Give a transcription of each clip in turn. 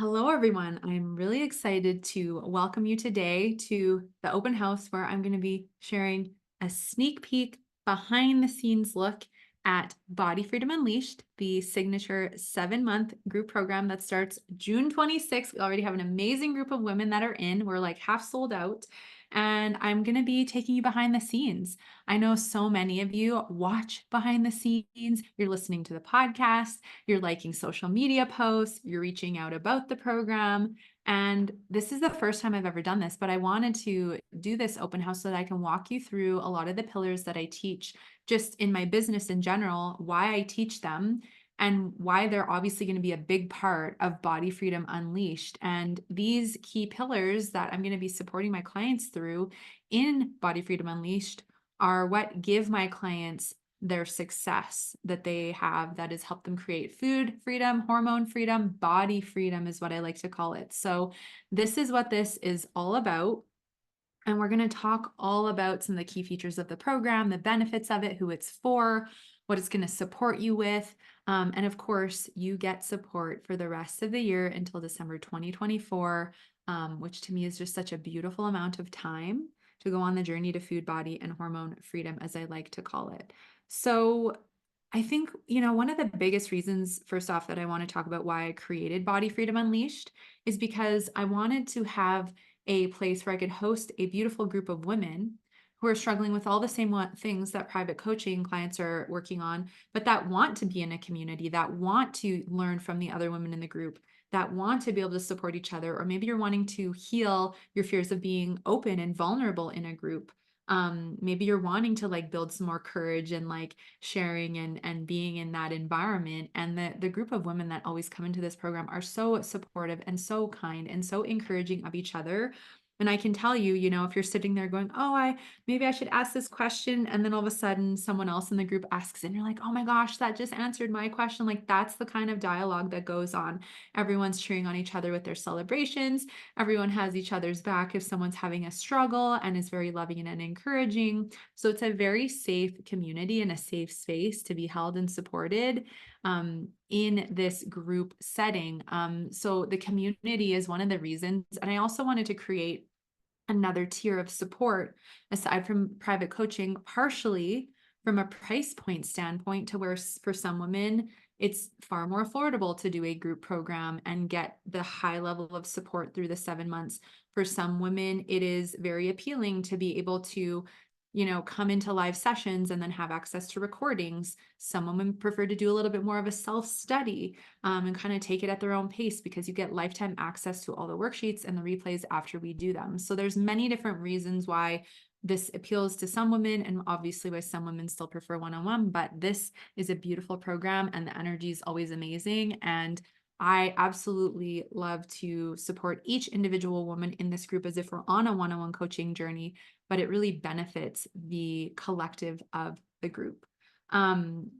Hello, everyone. I'm really excited to welcome you today to the open house where I'm going to be sharing a sneak peek behind the scenes look at Body Freedom Unleashed, the signature 7-month group program that starts June 26th. We already have an amazing group of women that are in. We're like half sold out. And I'm going to be taking you behind the scenes. I know so many of you watch behind the scenes. You're listening to the podcast, you're liking social media posts, you're reaching out about the program. And this is the first time I've ever done this, but I wanted to do this open house so that I can walk you through a lot of the pillars that I teach just in my business in general, why I teach them, and why they're obviously going to be a big part of Body Freedom Unleashed. And these key pillars that I'm going to be supporting my clients through in Body Freedom Unleashed are what give my clients their success that they have that has helped them create food freedom, hormone freedom, body freedom is what I like to call it. So this is what this is all about. And we're going to talk all about some of the key features of the program, the benefits of it, who it's for, what it's going to support you with. And of course, you get support for the rest of the year until December 2024, which to me is just such a beautiful amount of time to go on the journey to food, body, and hormone freedom, as I like to call it. So I think, one of the biggest reasons, first off, that I want to talk about why I created Body Freedom Unleashed is because I wanted to have a place where I could host a beautiful group of women who are struggling with all the same things that private coaching clients are working on, but that want to be in a community, that want to learn from the other women in the group, that want to be able to support each other. Or maybe you're wanting to heal your fears of being open and vulnerable in a group. Maybe you're wanting to like build some more courage and like sharing and being in that environment. And the group of women that always come into this program are so supportive and so kind and so encouraging of each other. And I can tell you, if you're sitting there going, oh, maybe I should ask this question. And then all of a sudden someone else in the group asks, and you're like, oh my gosh, that just answered my question. Like that's the kind of dialogue that goes on. Everyone's cheering on each other with their celebrations. Everyone has each other's back if someone's having a struggle and is very loving and encouraging. So it's a very safe community and a safe space to be held and supported in this group setting. So the community is one of the reasons. And I also wanted to create another tier of support aside from private coaching, partially from a price point standpoint, to where for some women, it's far more affordable to do a group program and get the high level of support through the 7 months. For some women, it is very appealing to be able to come into live sessions and then have access to recordings. Some women prefer to do a little bit more of a self-study and kind of take it at their own pace because you get lifetime access to all the worksheets and the replays after we do them. So there's many different reasons why this appeals to some women, and obviously why some women still prefer one-on-one, but this is a beautiful program and the energy is always amazing. And I absolutely love to support each individual woman in this group as if we're on a one-on-one coaching journey, but it really benefits the collective of the group.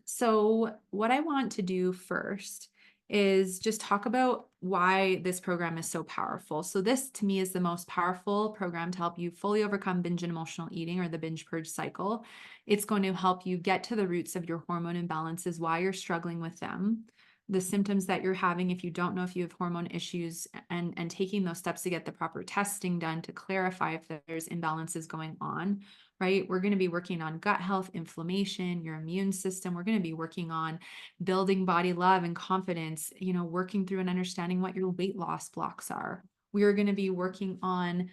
So what I want to do first is just talk about why this program is so powerful. So this to me is the most powerful program to help you fully overcome binge and emotional eating, or the binge purge cycle. It's going to help you get to the roots of your hormone imbalances, why you're struggling with them, the symptoms that you're having if you don't know if you have hormone issues, and taking those steps to get the proper testing done to clarify if there's imbalances going on, right? We're going to be working on gut health, inflammation, your immune system. We're going to be working on building body love and confidence, working through and understanding what your weight loss blocks are. We are going to be working on,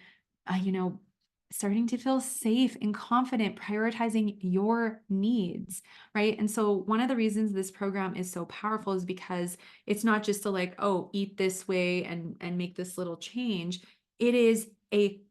starting to feel safe and confident, prioritizing your needs, right? And so one of the reasons this program is so powerful is because it's not just to like, oh, eat this way and make this little change. It is a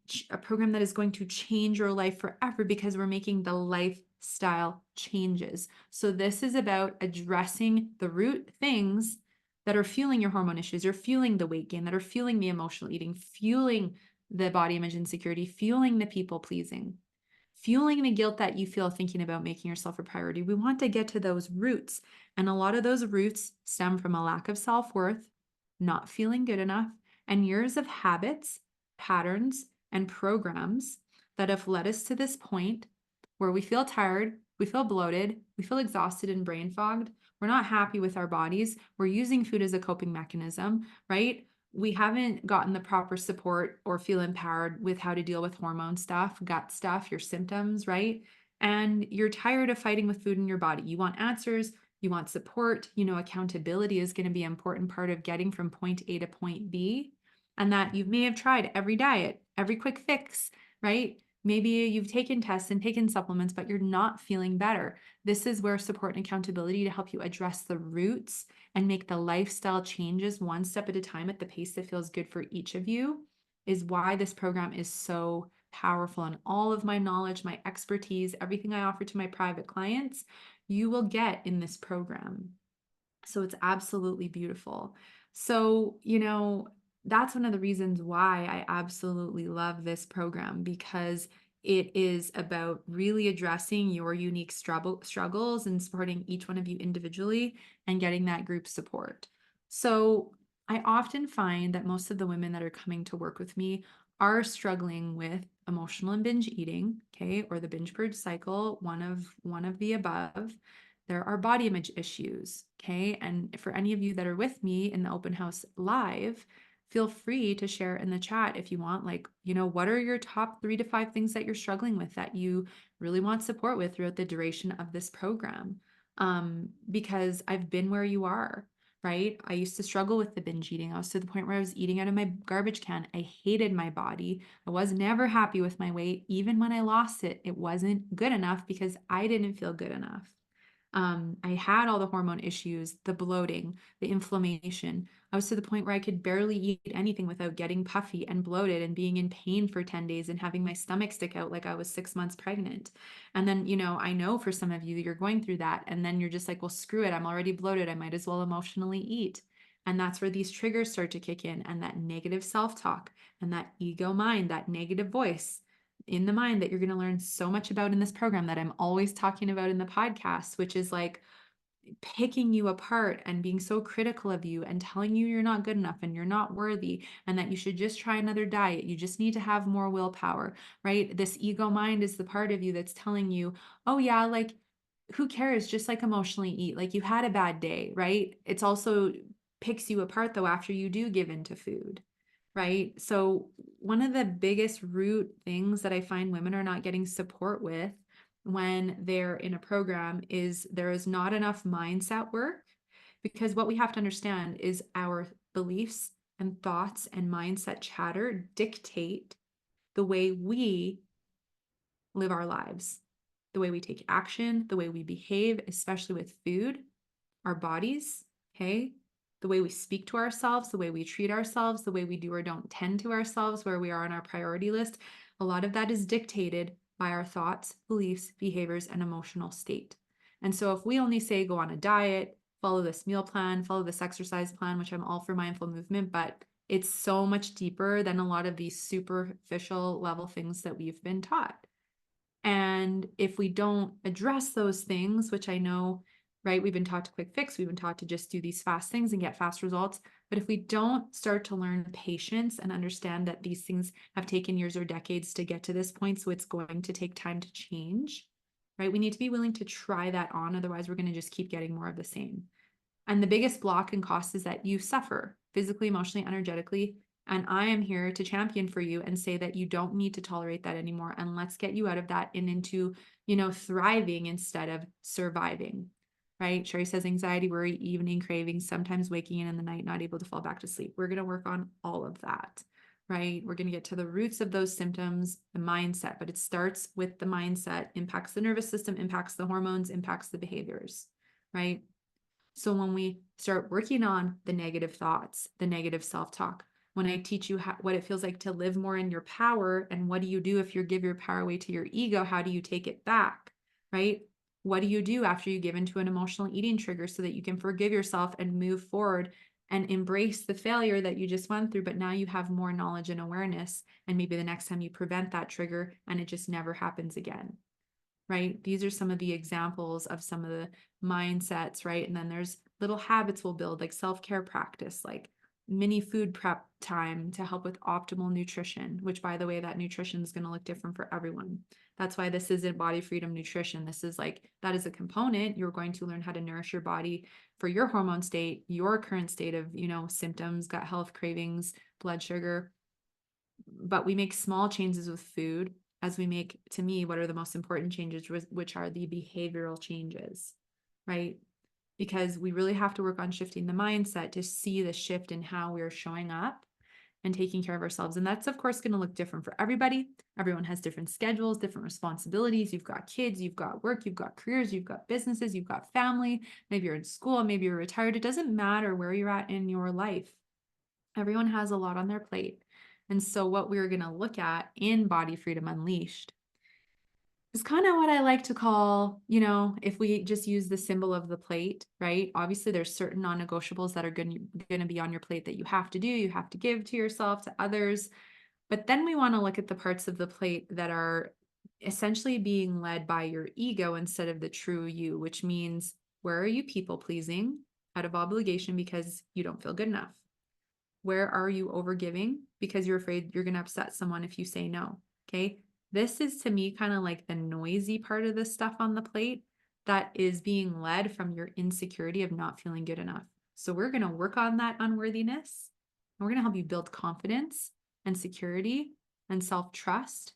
program that is going to change your life forever because we're making the lifestyle changes. So this is about addressing the root things that are fueling your hormone issues, you're fueling the weight gain, that are fueling the emotional eating, fueling the body image insecurity, fueling the people pleasing, fueling the guilt that you feel thinking about making yourself a priority. We want to get to those roots. And a lot of those roots stem from a lack of self-worth, not feeling good enough, and years of habits, patterns, and programs that have led us to this point where we feel tired, we feel bloated, we feel exhausted and brain fogged. We're not happy with our bodies. We're using food as a coping mechanism, right? we haven't gotten the proper support or feel empowered with how to deal with hormone stuff, gut stuff, your symptoms, right? And you're tired of fighting with food in your body. You want answers, you want support, accountability is going to be an important part of getting from point A to point B. And that you may have tried every diet, every quick fix, right? Maybe you've taken tests and taken supplements, but you're not feeling better. This is where support and accountability to help you address the roots and make the lifestyle changes one step at a time at the pace that feels good for each of you is why this program is so powerful. And all of my knowledge, my expertise, everything I offer to my private clients, you will get in this program. So it's absolutely beautiful. So, that's one of the reasons why I absolutely love this program, because it is about really addressing your unique struggles and supporting each one of you individually and getting that group support. So I often find that most of the women that are coming to work with me are struggling with emotional and binge eating, okay, or the binge purge cycle, one of the above. There are body image issues, okay? And for any of you that are with me in the open house live, feel free to share in the chat if you want, like, what are your top 3 to 5 things that you're struggling with that you really want support with throughout the duration of this program? Because I've been where you are, right? I used to struggle with the binge eating. I was to the point where I was eating out of my garbage can. I hated my body. I was never happy with my weight. Even when I lost it, it wasn't good enough because I didn't feel good enough. I had all the hormone issues, the bloating, the inflammation. I was to the point where I could barely eat anything without getting puffy and bloated and being in pain for 10 days and having my stomach stick out like I was 6 months pregnant. And then, I know for some of you, you're going through that. And then you're just like, well, screw it. I'm already bloated. I might as well emotionally eat. And that's where these triggers start to kick in, and that negative self-talk and that ego mind, that negative voice in the mind that you're going to learn so much about in this program that I'm always talking about in the podcast, which is like picking you apart and being so critical of you and telling you you're not good enough and you're not worthy and that you should just try another diet. You just need to have more willpower, right? This ego mind is the part of you that's telling you, oh yeah, like who cares? Just like emotionally eat, like you had a bad day, right? It's also picks you apart though after you do give into food. Right. So, one of the biggest root things that I find women are not getting support with when they're in a program is there is not enough mindset work, because what we have to understand is our beliefs and thoughts and mindset chatter dictate the way we live our lives, the way we take action, the way we behave, especially with food, our bodies, okay? The way we speak to ourselves, the way we treat ourselves, the way we do or don't tend to ourselves, where we are on our priority list. A lot of that is dictated by our thoughts, beliefs, behaviors, and emotional state. And so if we only say go on a diet, follow this meal plan, follow this exercise plan, which I'm all for mindful movement, but it's so much deeper than a lot of these superficial level things that we've been taught. And if we don't address those things, which I know, right, we've been taught to quick fix, we've been taught to just do these fast things and get fast results. But if we don't start to learn patience and understand that these things have taken years or decades to get to this point, so it's going to take time to change, right? We need to be willing to try that on. Otherwise, we're going to just keep getting more of the same. And the biggest block and cost is that you suffer physically, emotionally, energetically. And I am here to champion for you and say that you don't need to tolerate that anymore. And let's get you out of that and into, thriving instead of surviving. Right? Sherry says anxiety, worry, evening cravings, sometimes waking in the night, not able to fall back to sleep. We're going to work on all of that. Right? We're going to get to the roots of those symptoms, the mindset, but it starts with the mindset, impacts the nervous system, impacts the hormones, impacts the behaviors. Right? So when we start working on the negative thoughts, the negative self-talk, when I teach you what it feels like to live more in your power, and what do you do if you give your power away to your ego? How do you take it back, right? What do you do after you give into an emotional eating trigger so that you can forgive yourself and move forward and embrace the failure that you just went through, but now you have more knowledge and awareness, and maybe the next time you prevent that trigger and it just never happens again. Right? These are some of the examples of some of the mindsets, right? And then there's little habits we'll build, like self-care practice, like mini food prep time to help with optimal nutrition, which, by the way, that nutrition is going to look different for everyone. That's why this isn't body freedom nutrition. This is like, that is a component. You're going to learn how to nourish your body for your hormone state, your current state of, symptoms, gut health, cravings, blood sugar. But we make small changes with food as we make, to me, what are the most important changes, which are the behavioral changes, right? Because we really have to work on shifting the mindset to see the shift in how we're showing up and taking care of ourselves. And that's, of course, going to look different for everybody. Everyone has different schedules, different responsibilities. You've got kids, you've got work, you've got careers, you've got businesses, you've got family. Maybe you're in school, maybe you're retired. It doesn't matter where you're at in your life. Everyone has a lot on their plate. And so what we're going to look at in Body Freedom Unleashed is kind of what I like to call, if we just use the symbol of the plate, right? Obviously, there's certain non-negotiables that are going to be on your plate that you have to do, you have to give to yourself, to others. But then we want to look at the parts of the plate that are essentially being led by your ego instead of the true you, which means, where are you people pleasing out of obligation because you don't feel good enough? Where are you overgiving because you're afraid you're going to upset someone if you say no? Okay. This is, to me, kind of like the noisy part of the stuff on the plate that is being led from your insecurity of not feeling good enough. So we're going to work on that unworthiness. And we're going to help you build confidence and security and self-trust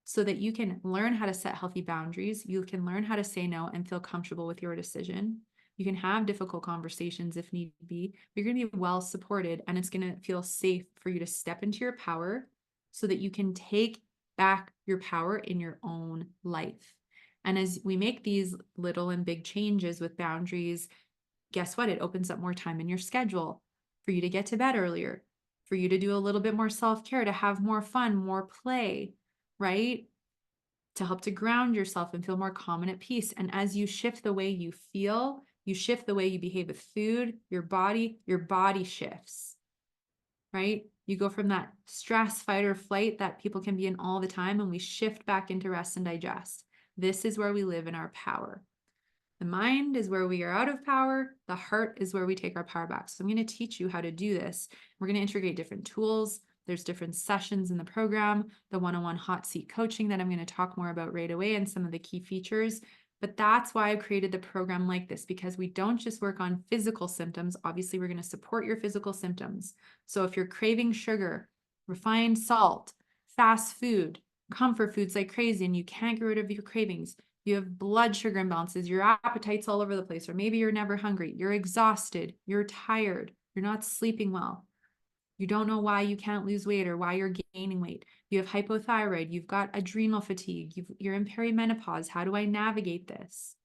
so that you can learn how to set healthy boundaries. You can learn how to say no and feel comfortable with your decision. You can have difficult conversations if need be. You're going to be well supported, and it's going to feel safe for you to step into your power so that you can take back your power in your own life. And as we make these little and big changes with boundaries, guess what? It opens up more time in your schedule for you to get to bed earlier, for you to do a little bit more self-care, to have more fun, more play, right? To help to ground yourself and feel more calm and at peace. And as you shift the way you feel, you shift the way you behave with food, your body shifts, right? You go from that stress, fight or flight that people can be in all the time, and we shift back into rest and digest. This is where we live in our power. The mind is where we are out of power. The heart is where we take our power back. So I'm going to teach you how to do this. We're going to integrate different tools. There's different sessions in the program, the one-on-one hot seat coaching that I'm going to talk more about right away, and some of the key features. But that's why I created the program like this, because we don't just work on physical symptoms. Obviously, we're going to support your physical symptoms. So if you're craving sugar, refined salt, fast food, comfort foods like crazy, and you can't get rid of your cravings, you have blood sugar imbalances, your appetite's all over the place, or maybe you're never hungry, you're exhausted, you're tired, you're not sleeping well, you don't know why you can't lose weight or why you're gaining weight, you have hypothyroid, you've got adrenal fatigue, you're in perimenopause. How do I navigate this?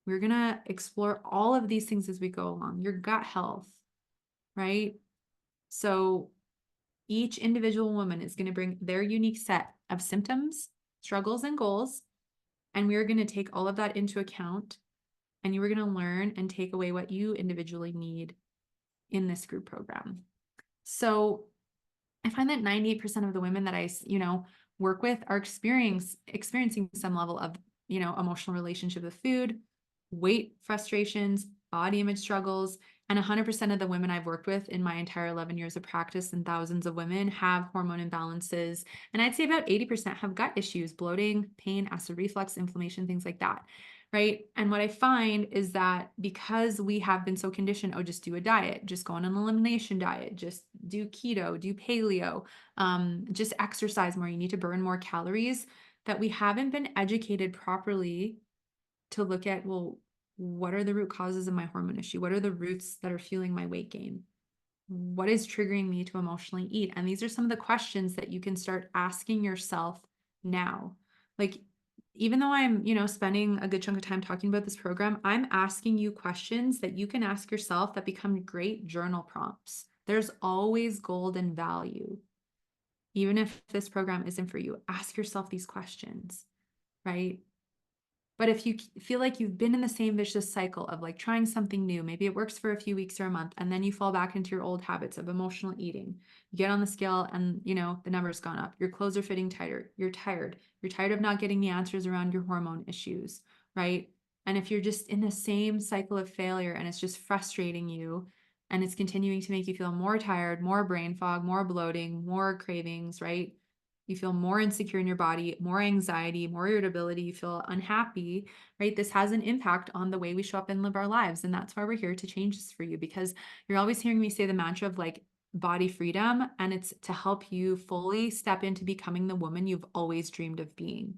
We're going to explore all of these things as we go along. Your gut health, right? So each individual woman is going to bring their unique set of symptoms, struggles, and goals. And we are going to take all of that into account, and you are going to learn and take away what you individually need in this group program. So I find that 98% of the women that I, work with are experiencing some level of, emotional relationship with food, weight frustrations, body image struggles. And 100% of the women I've worked with in my entire 11 years of practice and thousands of women have hormone imbalances. And I'd say about 80% have gut issues, bloating, pain, acid reflux, inflammation, things like that. Right. And what I find is that because we have been so conditioned, oh, just do a diet, just go on an elimination diet, just do keto, do paleo, just exercise more, you need to burn more calories, that we haven't been educated properly to look at, well, what are the root causes of my hormone issue? What are the roots that are fueling my weight gain? What is triggering me to emotionally eat? And these are some of the questions that you can start asking yourself now. Like, even though I'm, spending a good chunk of time talking about this program, I'm asking you questions that you can ask yourself that become great journal prompts. There's always golden value. Even if this program isn't for you, ask yourself these questions, right? But if you feel like you've been in the same vicious cycle of like trying something new, maybe it works for a few weeks or a month, and then you fall back into your old habits of emotional eating. You get on the scale and, the number's gone up. Your clothes are fitting tighter. You're tired. You're tired of not getting the answers around your hormone issues, right? And if you're just in the same cycle of failure and it's just frustrating you, and it's continuing to make you feel more tired, more brain fog, more bloating, more cravings, right? You feel more insecure in your body, more anxiety, more irritability, you feel unhappy, right? This has an impact on the way we show up and live our lives. And that's why we're here to change this for you, because you're always hearing me say the mantra of like body freedom, and it's to help you fully step into becoming the woman you've always dreamed of being.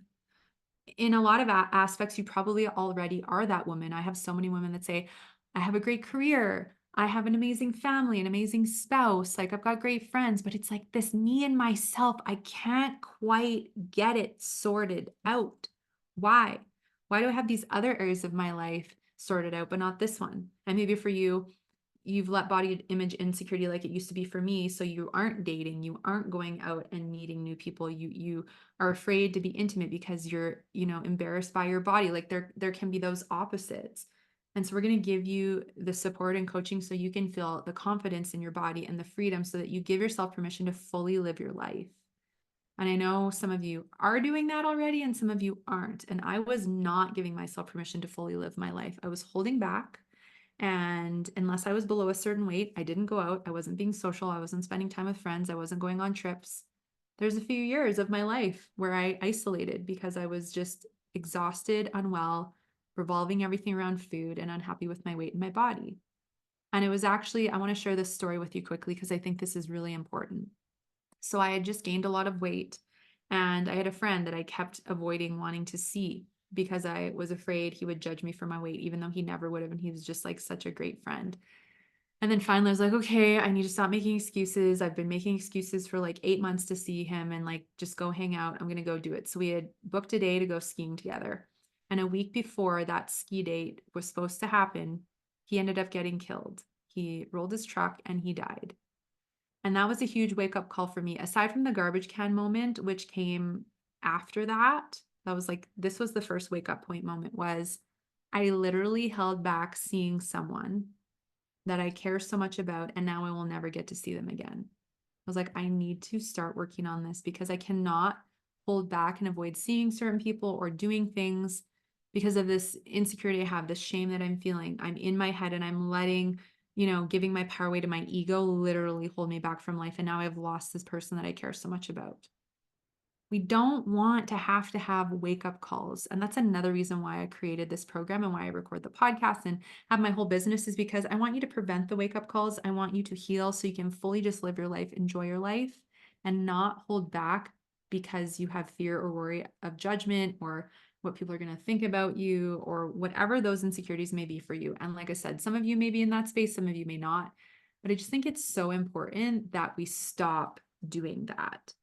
In a lot of aspects, you probably already are that woman. I have so many women that say, I have a great career. I have an amazing family, an amazing spouse. Like I've got great friends, but it's like this me and myself, I can't quite get it sorted out. Why? Why do I have these other areas of my life sorted out, but not this one? And maybe for you, you've let body image insecurity like it used to be for me. So you aren't dating, you aren't going out and meeting new people. You are afraid to be intimate because you're, embarrassed by your body. Like there can be those opposites. And so we're going to give you the support and coaching so you can feel the confidence in your body and the freedom so that you give yourself permission to fully live your life. And I know some of you are doing that already and some of you aren't. And I was not giving myself permission to fully live my life. I was holding back. And unless I was below a certain weight, I didn't go out. I wasn't being social. I wasn't spending time with friends. I wasn't going on trips. There's a few years of my life where I isolated because I was just exhausted, unwell, revolving everything around food, and unhappy with my weight and my body. And it was actually, I want to share this story with you quickly because I think this is really important. So I had just gained a lot of weight, and I had a friend that I kept avoiding wanting to see because I was afraid he would judge me for my weight, even though he never would have. And he was just like such a great friend. And then finally I was like, okay, I need to stop making excuses. I've been making excuses for like 8 months to see him and like just go hang out. I'm going to go do it. So we had booked a day to go skiing together. And a week before that ski date was supposed to happen, he ended up getting killed. He rolled his truck and he died. And that was a huge wake up call for me. Aside from the garbage can moment, which came after that, that was like, this was the first wake up point moment was I literally held back seeing someone that I care so much about, and now I will never get to see them again. I was like, I need to start working on this because I cannot hold back and avoid seeing certain people or doing things because of this insecurity I have, this shame that I'm feeling. I'm in my head and I'm letting, giving my power away to my ego literally hold me back from life. And now I've lost this person that I care so much about. We don't want to have wake up calls. And that's another reason why I created this program and why I record the podcast and have my whole business is because I want you to prevent the wake up calls. I want you to heal so you can fully just live your life, enjoy your life, and not hold back because you have fear or worry of judgment or what people are going to think about you or whatever those insecurities may be for you. And like I said, some of you may be in that space, some of you may not. But I just think it's so important that we stop doing that.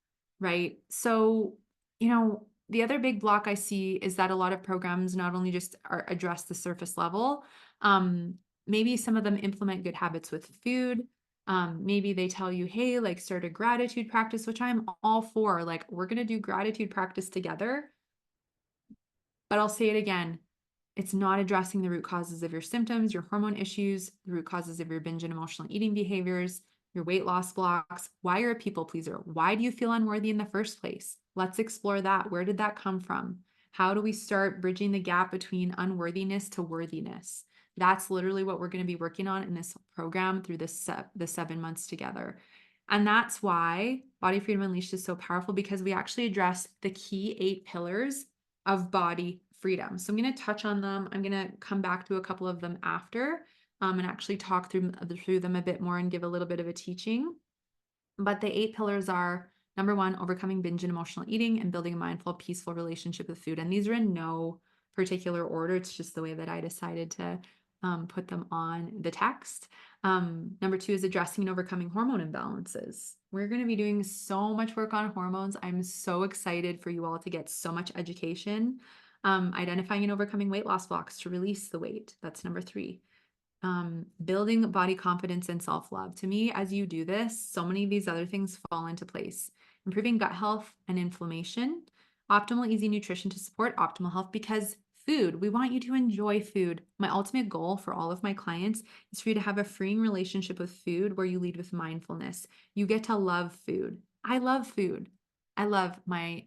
Right. So, the other big block I see is that a lot of programs not only just address the surface level, um, maybe some of them implement good habits with food. Maybe they tell you, hey, like start a gratitude practice, which I'm all for. Like, we're going to do gratitude practice together. But I'll say it again, it's not addressing the root causes of your symptoms, your hormone issues, the root causes of your binge and emotional eating behaviors, your weight loss blocks, why you're a people pleaser. Why do you feel unworthy in the first place? Let's explore that. Where did that come from? How do we start bridging the gap between unworthiness to worthiness? That's literally what we're going to be working on in this program through the 7 months together. And that's why Body Freedom Unleashed is so powerful because we actually address the key 8 pillars of body freedom. So I'm going to touch on them. I'm going to come back to a couple of them after and actually talk through them a bit more and give a little bit of a teaching. But the 8 pillars are number 1, overcoming binge and emotional eating and building a mindful, peaceful relationship with food. And these are in no particular order. It's just the way that I decided to put them on the text. Number 2 is addressing and overcoming hormone imbalances. We're going to be doing so much work on hormones. I'm so excited for you all to get so much education. Identifying and overcoming weight loss blocks to release the weight. That's number 3. Building body confidence and self-love. To me, as you do this, so many of these other things fall into place. Improving gut health and inflammation, optimal, easy nutrition to support optimal health because food, we want you to enjoy food. My ultimate goal for all of my clients is for you to have a freeing relationship with food where you lead with mindfulness. You get to love food. I love food. I love my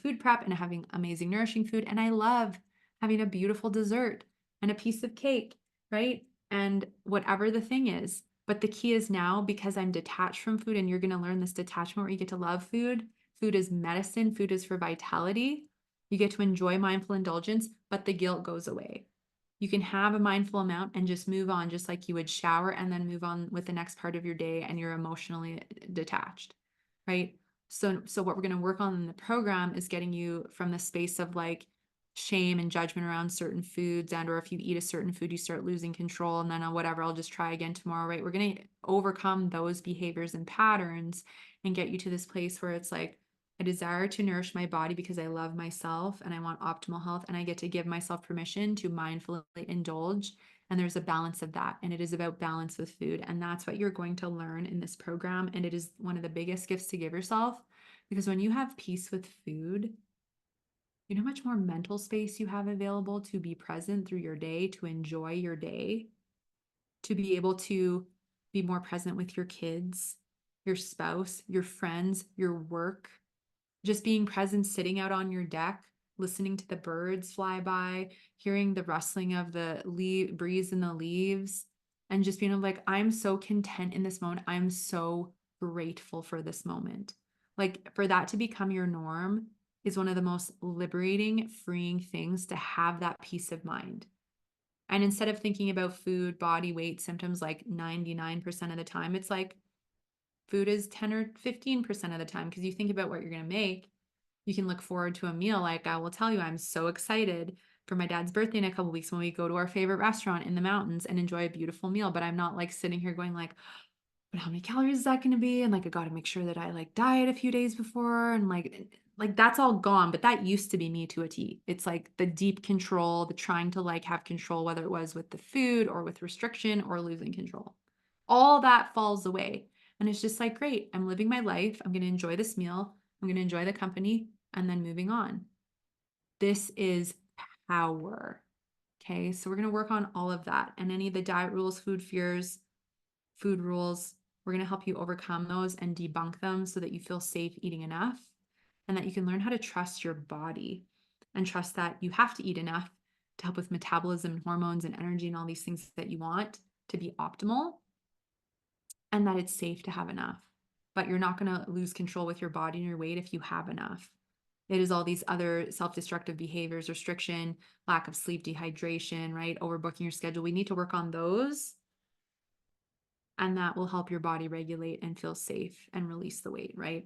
food prep and having amazing nourishing food. And I love having a beautiful dessert and a piece of cake, right? and whatever the thing is. But the key is now, because I'm detached from food, and you're going to learn this detachment where you get to love food. Food is medicine, food is for vitality. You get to enjoy mindful indulgence, but the guilt goes away. You can have a mindful amount and just move on, just like you would shower and then move on with the next part of your day, and you're emotionally detached, right? So what we're going to work on in the program is getting you from the space of like shame and judgment around certain foods, and or if you eat a certain food, you start losing control, and then whatever, I'll just try again tomorrow, right? We're going to overcome those behaviors and patterns and get you to this place where it's like, I desire to nourish my body because I love myself and I want optimal health, and I get to give myself permission to mindfully indulge. And there's a balance of that. And it is about balance with food. And that's what you're going to learn in this program. And it is one of the biggest gifts to give yourself, because when you have peace with food, you know how much more mental space you have available to be present through your day, to enjoy your day, to be able to be more present with your kids, your spouse, your friends, your work, just being present, sitting out on your deck, listening to the birds fly by, hearing the rustling of the breeze in the leaves, and just being like, I'm so content in this moment. I'm so grateful for this moment. Like, for that to become your norm is one of the most liberating, freeing things, to have that peace of mind. And instead of thinking about food, body weight, symptoms like 99% of the time, it's like food is 10 or 15% of the time, because you think about what you're going to make. You can look forward to a meal. Like, I will tell you, I'm so excited for my dad's birthday in a couple weeks when we go to our favorite restaurant in the mountains and enjoy a beautiful meal. But I'm not like sitting here going like, but how many calories is that going to be? And like, I got to make sure that I like diet a few days before. And like that's all gone. But that used to be me to a T. It's like the deep control, the trying to like have control, whether it was with the food or with restriction or losing control. All that falls away. And it's just like, great, I'm living my life. I'm going to enjoy this meal. I'm going to enjoy the company, and then moving on. This is power. Okay. So we're going to work on all of that, and any of the diet rules, food fears, food rules. We're going to help you overcome those and debunk them so that you feel safe eating enough, and that you can learn how to trust your body and trust that you have to eat enough to help with metabolism and hormones and energy and all these things that you want to be optimal, and that it's safe to have enough. But you're not going to lose control with your body and your weight if you have enough. It is all these other self-destructive behaviors, restriction, lack of sleep, dehydration, right? Overbooking your schedule. We need to work on those, and that will help your body regulate and feel safe and release the weight, right?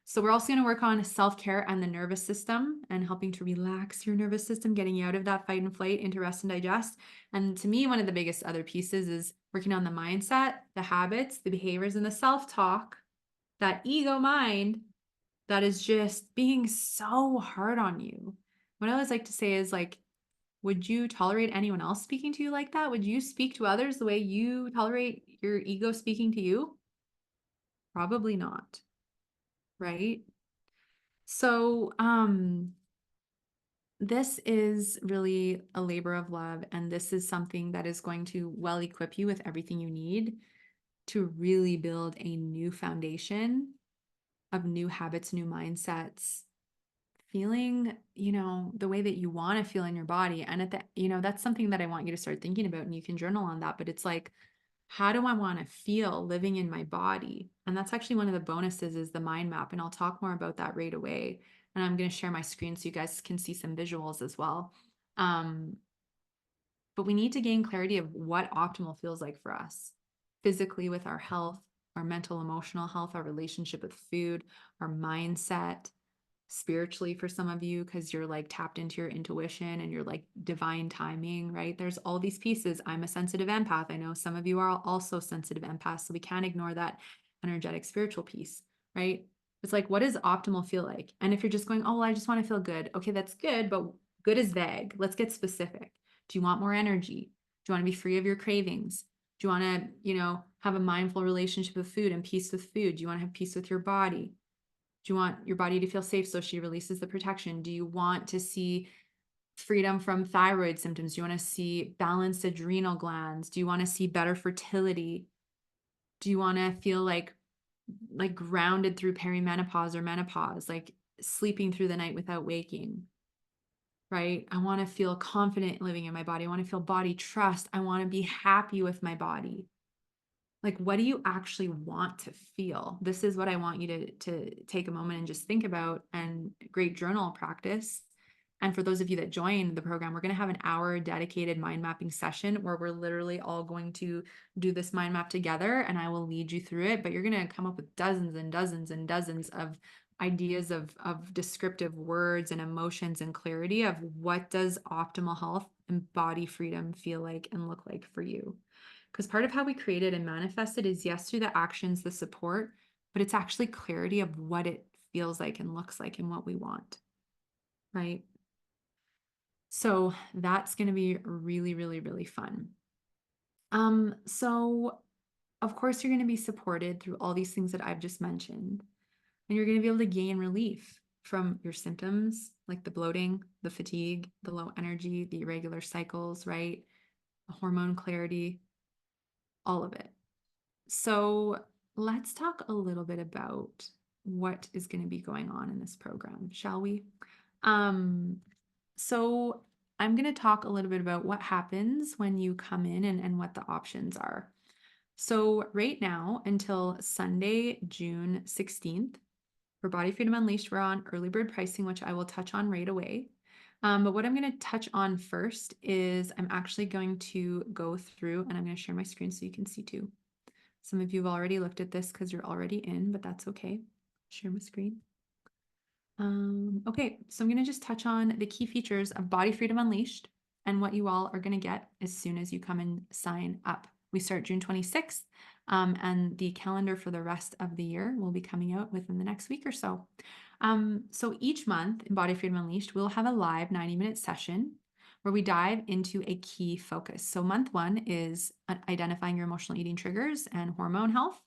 So we're also going to work on self-care and the nervous system, and helping to relax your nervous system, getting you out of that fight and flight into rest and digest. And to me, one of the biggest other pieces is working on the mindset, the habits, the behaviors, and the self-talk, that ego mind that is just being so hard on you. What I always like to say is like, would you tolerate anyone else speaking to you like that? Would you speak to others the way you tolerate your ego speaking to you? Probably not, right? So, this is really a labor of love, and this is something that is going to well equip you with everything you need to really build a new foundation of new habits, new mindsets, feeling, the way that you want to feel in your body. And that's something that I want you to start thinking about, and you can journal on that. But it's like, how do I want to feel living in my body? And that's actually one of the bonuses, is the mind map. And I'll talk more about that right away. And I'm going to share my screen so you guys can see some visuals as well. But we need to gain clarity of what optimal feels like for us physically, with our health, our mental, emotional health, our relationship with food, our mindset, spiritually for some of you, because you're like tapped into your intuition and you're like divine timing, right? There's all these pieces. I'm a sensitive empath. I know some of you are also sensitive empaths, so we can't ignore that energetic spiritual piece, right? It's like, what does optimal feel like? And if you're just going, oh, well, I just want to feel good. Okay, that's good, but good is vague. Let's get specific. Do you want more energy? Do you want to be free of your cravings? Do you want to, have a mindful relationship with food and peace with food? Do you want to have peace with your body? Do you want your body to feel safe so she releases the protection? Do you want to see freedom from thyroid symptoms? Do you want to see balanced adrenal glands? Do you want to see better fertility? Do you want to feel like grounded through perimenopause or menopause, like sleeping through the night without waking? right? I want to feel confident living in my body. I want to feel body trust. I want to be happy with my body. Like, what do you actually want to feel? This is what I want you to take a moment and just think about, and great journal practice. And for those of you that join the program, we're going to have an hour dedicated mind mapping session where we're literally all going to do this mind map together, and I will lead you through it. But you're going to come up with dozens and dozens and dozens of ideas of descriptive words and emotions and clarity of what does optimal health and body freedom feel like and look like for you. Because part of how we create it and manifest it is, yes, through the actions, the support, but it's actually clarity of what it feels like and looks like and what we want, right? So that's going to be really, really, really fun. So of course you're going to be supported through all these things that I've just mentioned, and you're going to be able to gain relief from your symptoms like the bloating, the fatigue, the low energy, the irregular cycles, right? The hormone clarity, all of it. So let's talk a little bit about what is going to be going on in this program, shall we? Um, so I'm going to talk a little bit about what happens when you come in and what the options are. So right now, until Sunday, June 16th, for Body Freedom Unleashed, we're on early bird pricing, which I will touch on right away. But what I'm going to touch on first is I'm actually going to go through, and I'm going to share my screen so you can see too. Some of you have already looked at this because you're already in, but that's okay. Share my screen. Okay, so I'm going to just touch on the key features of Body Freedom Unleashed and what you all are going to get as soon as you come and sign up. We start June 26th, and the calendar for the rest of the year will be coming out within the next week or so. So each month in Body Freedom Unleashed, we'll have a live 90-minute session where we dive into a key focus. So month one is identifying your emotional eating triggers and hormone health.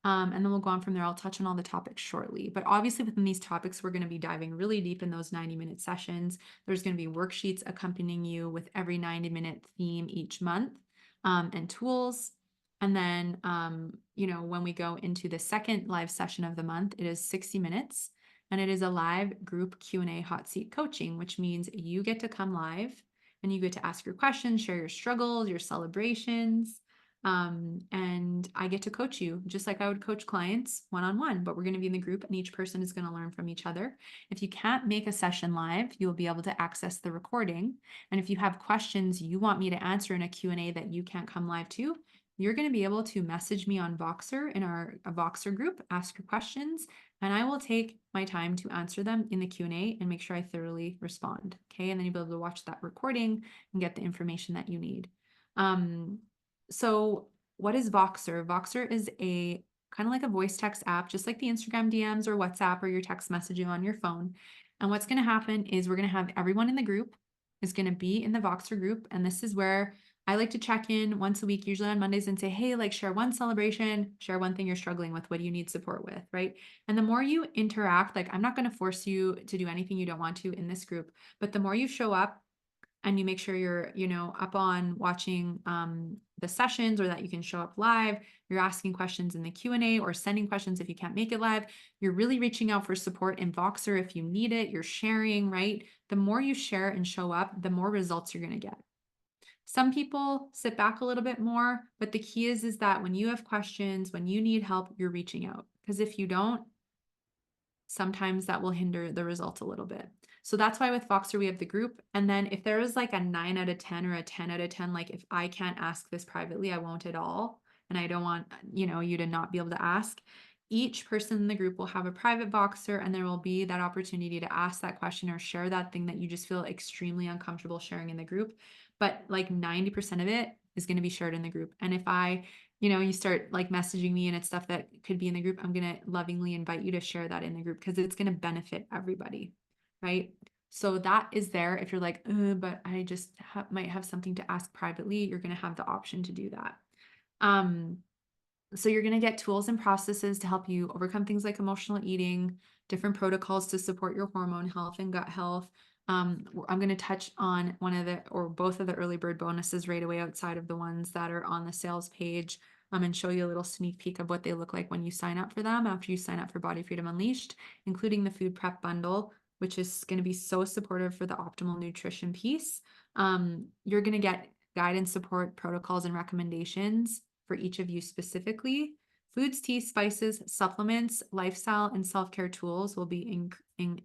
And then we'll go on from there. I'll touch on all the topics shortly. But obviously, within these topics, we're going to be diving really deep in those 90-minute sessions. There's going to be worksheets accompanying you with every 90-minute theme each month, and tools. And then, when we go into the second live session of the month, it is 60 minutes. And it is a live group Q&A hot seat coaching, which means you get to come live and you get to ask your questions, share your struggles, your celebrations. And I get to coach you just like I would coach clients one-on-one, but we're going to be in the group and each person is going to learn from each other. If you can't make a session live, you'll be able to access the recording. And if you have questions you want me to answer in a Q&A that you can't come live to, you're going to be able to message me on Voxer in our Voxer group, ask your questions, and I will take my time to answer them in the Q&A and make sure I thoroughly respond. Okay, and then you'll be able to watch that recording and get the information that you need. So what is Voxer? Voxer is a kind of like a voice text app, just like the Instagram DMs or WhatsApp or your text messaging on your phone. And what's going to happen is we're going to have everyone in the group is going to be in the Voxer group. And this is where I like to check in once a week, usually on Mondays, and say, hey, like share one celebration, share one thing you're struggling with. What do you need support with? Right. And the more you interact, like I'm not going to force you to do anything you don't want to in this group, but the more you show up and you make sure you're, up on watching the sessions, or that you can show up live, you're asking questions in the Q&A or sending questions if you can't make it live, you're really reaching out for support in Voxer if you need it, you're sharing, right? The more you share and show up, the more results you're going to get. Some people sit back a little bit more, but the key is that when you have questions, when you need help, you're reaching out. Because if you don't, sometimes that will hinder the results a little bit. So that's why with Voxer, we have the group. And then if there is like a 9 out of 10 or a 10 out of 10, like if I can't ask this privately, I won't at all. And I don't want, you to not be able to ask. Each person in the group will have a private Voxer, and there will be that opportunity to ask that question or share that thing that you just feel extremely uncomfortable sharing in the group. But like 90% of it is going to be shared in the group. And if you start like messaging me and it's stuff that could be in the group, I'm going to lovingly invite you to share that in the group because it's going to benefit everybody, right? So that is there. If you're like, but I just might have something to ask privately, you're going to have the option to do that. So you're going to get tools and processes to help you overcome things like emotional eating, different protocols to support your hormone health and gut health. I'm going to touch on one of the or both of the early bird bonuses right away outside of the ones that are on the sales page, and show you a little sneak peek of what they look like when you sign up for them after you sign up for Body Freedom Unleashed, including the food prep bundle, which is going to be so supportive for the optimal nutrition piece. You're going to get guidance, support, protocols, and recommendations for each of you specifically. Foods, teas, spices, supplements, lifestyle, and self-care tools will be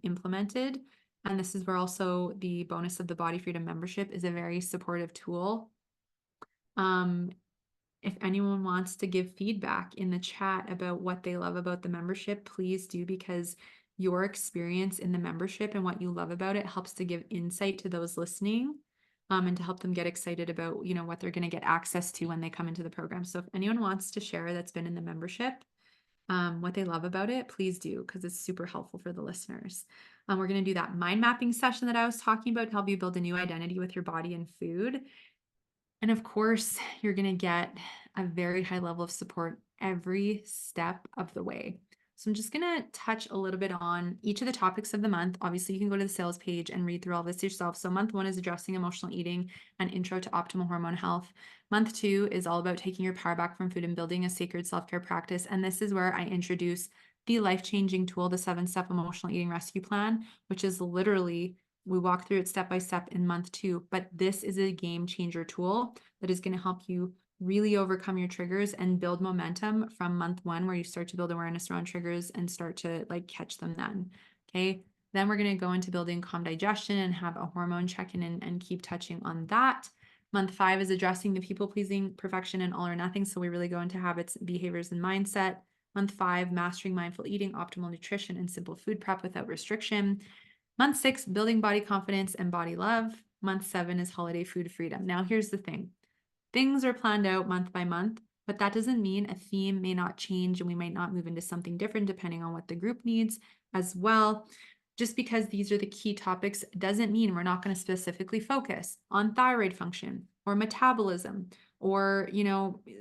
implemented. And this is where also the bonus of the Body Freedom membership is a very supportive tool. If anyone wants to give feedback in the chat about what they love about the membership, please do, because your experience in the membership and what you love about it helps to give insight to those listening, and to help them get excited about, what they're going to get access to when they come into the program. So if anyone wants to share that's been in the membership, what they love about it, please do, because it's super helpful for the listeners. We're going to do that mind mapping session that I was talking about to help you build a new identity with your body and food. And of course, you're going to get a very high level of support every step of the way. So I'm just going to touch a little bit on each of the topics of the month. Obviously, you can go to the sales page and read through all this yourself. So month 1 is addressing emotional eating and intro to optimal hormone health. Month 2 is all about taking your power back from food and building a sacred self-care practice. And this is where I introduce the life-changing tool, the 7-step emotional eating rescue plan, which is literally, we walk through it step by step in month 2, but this is a game changer tool that is going to help you really overcome your triggers and build momentum from month 1, where you start to build awareness around triggers and start to catch them then. Okay. Then we're going to go into building calm digestion and have a hormone check-in and keep touching on that. Month 5 is addressing the people-pleasing, perfection, and all or nothing. So we really go into habits, behaviors, and mindset. Month 5, mastering mindful eating, optimal nutrition, and simple food prep without restriction. Month 6, building body confidence and body love. Month 7 is holiday food freedom. Now, here's the thing. Things are planned out month by month, but that doesn't mean a theme may not change and we might not move into something different depending on what the group needs as well. Just because these are the key topics doesn't mean we're not going to specifically focus on thyroid function or metabolism or,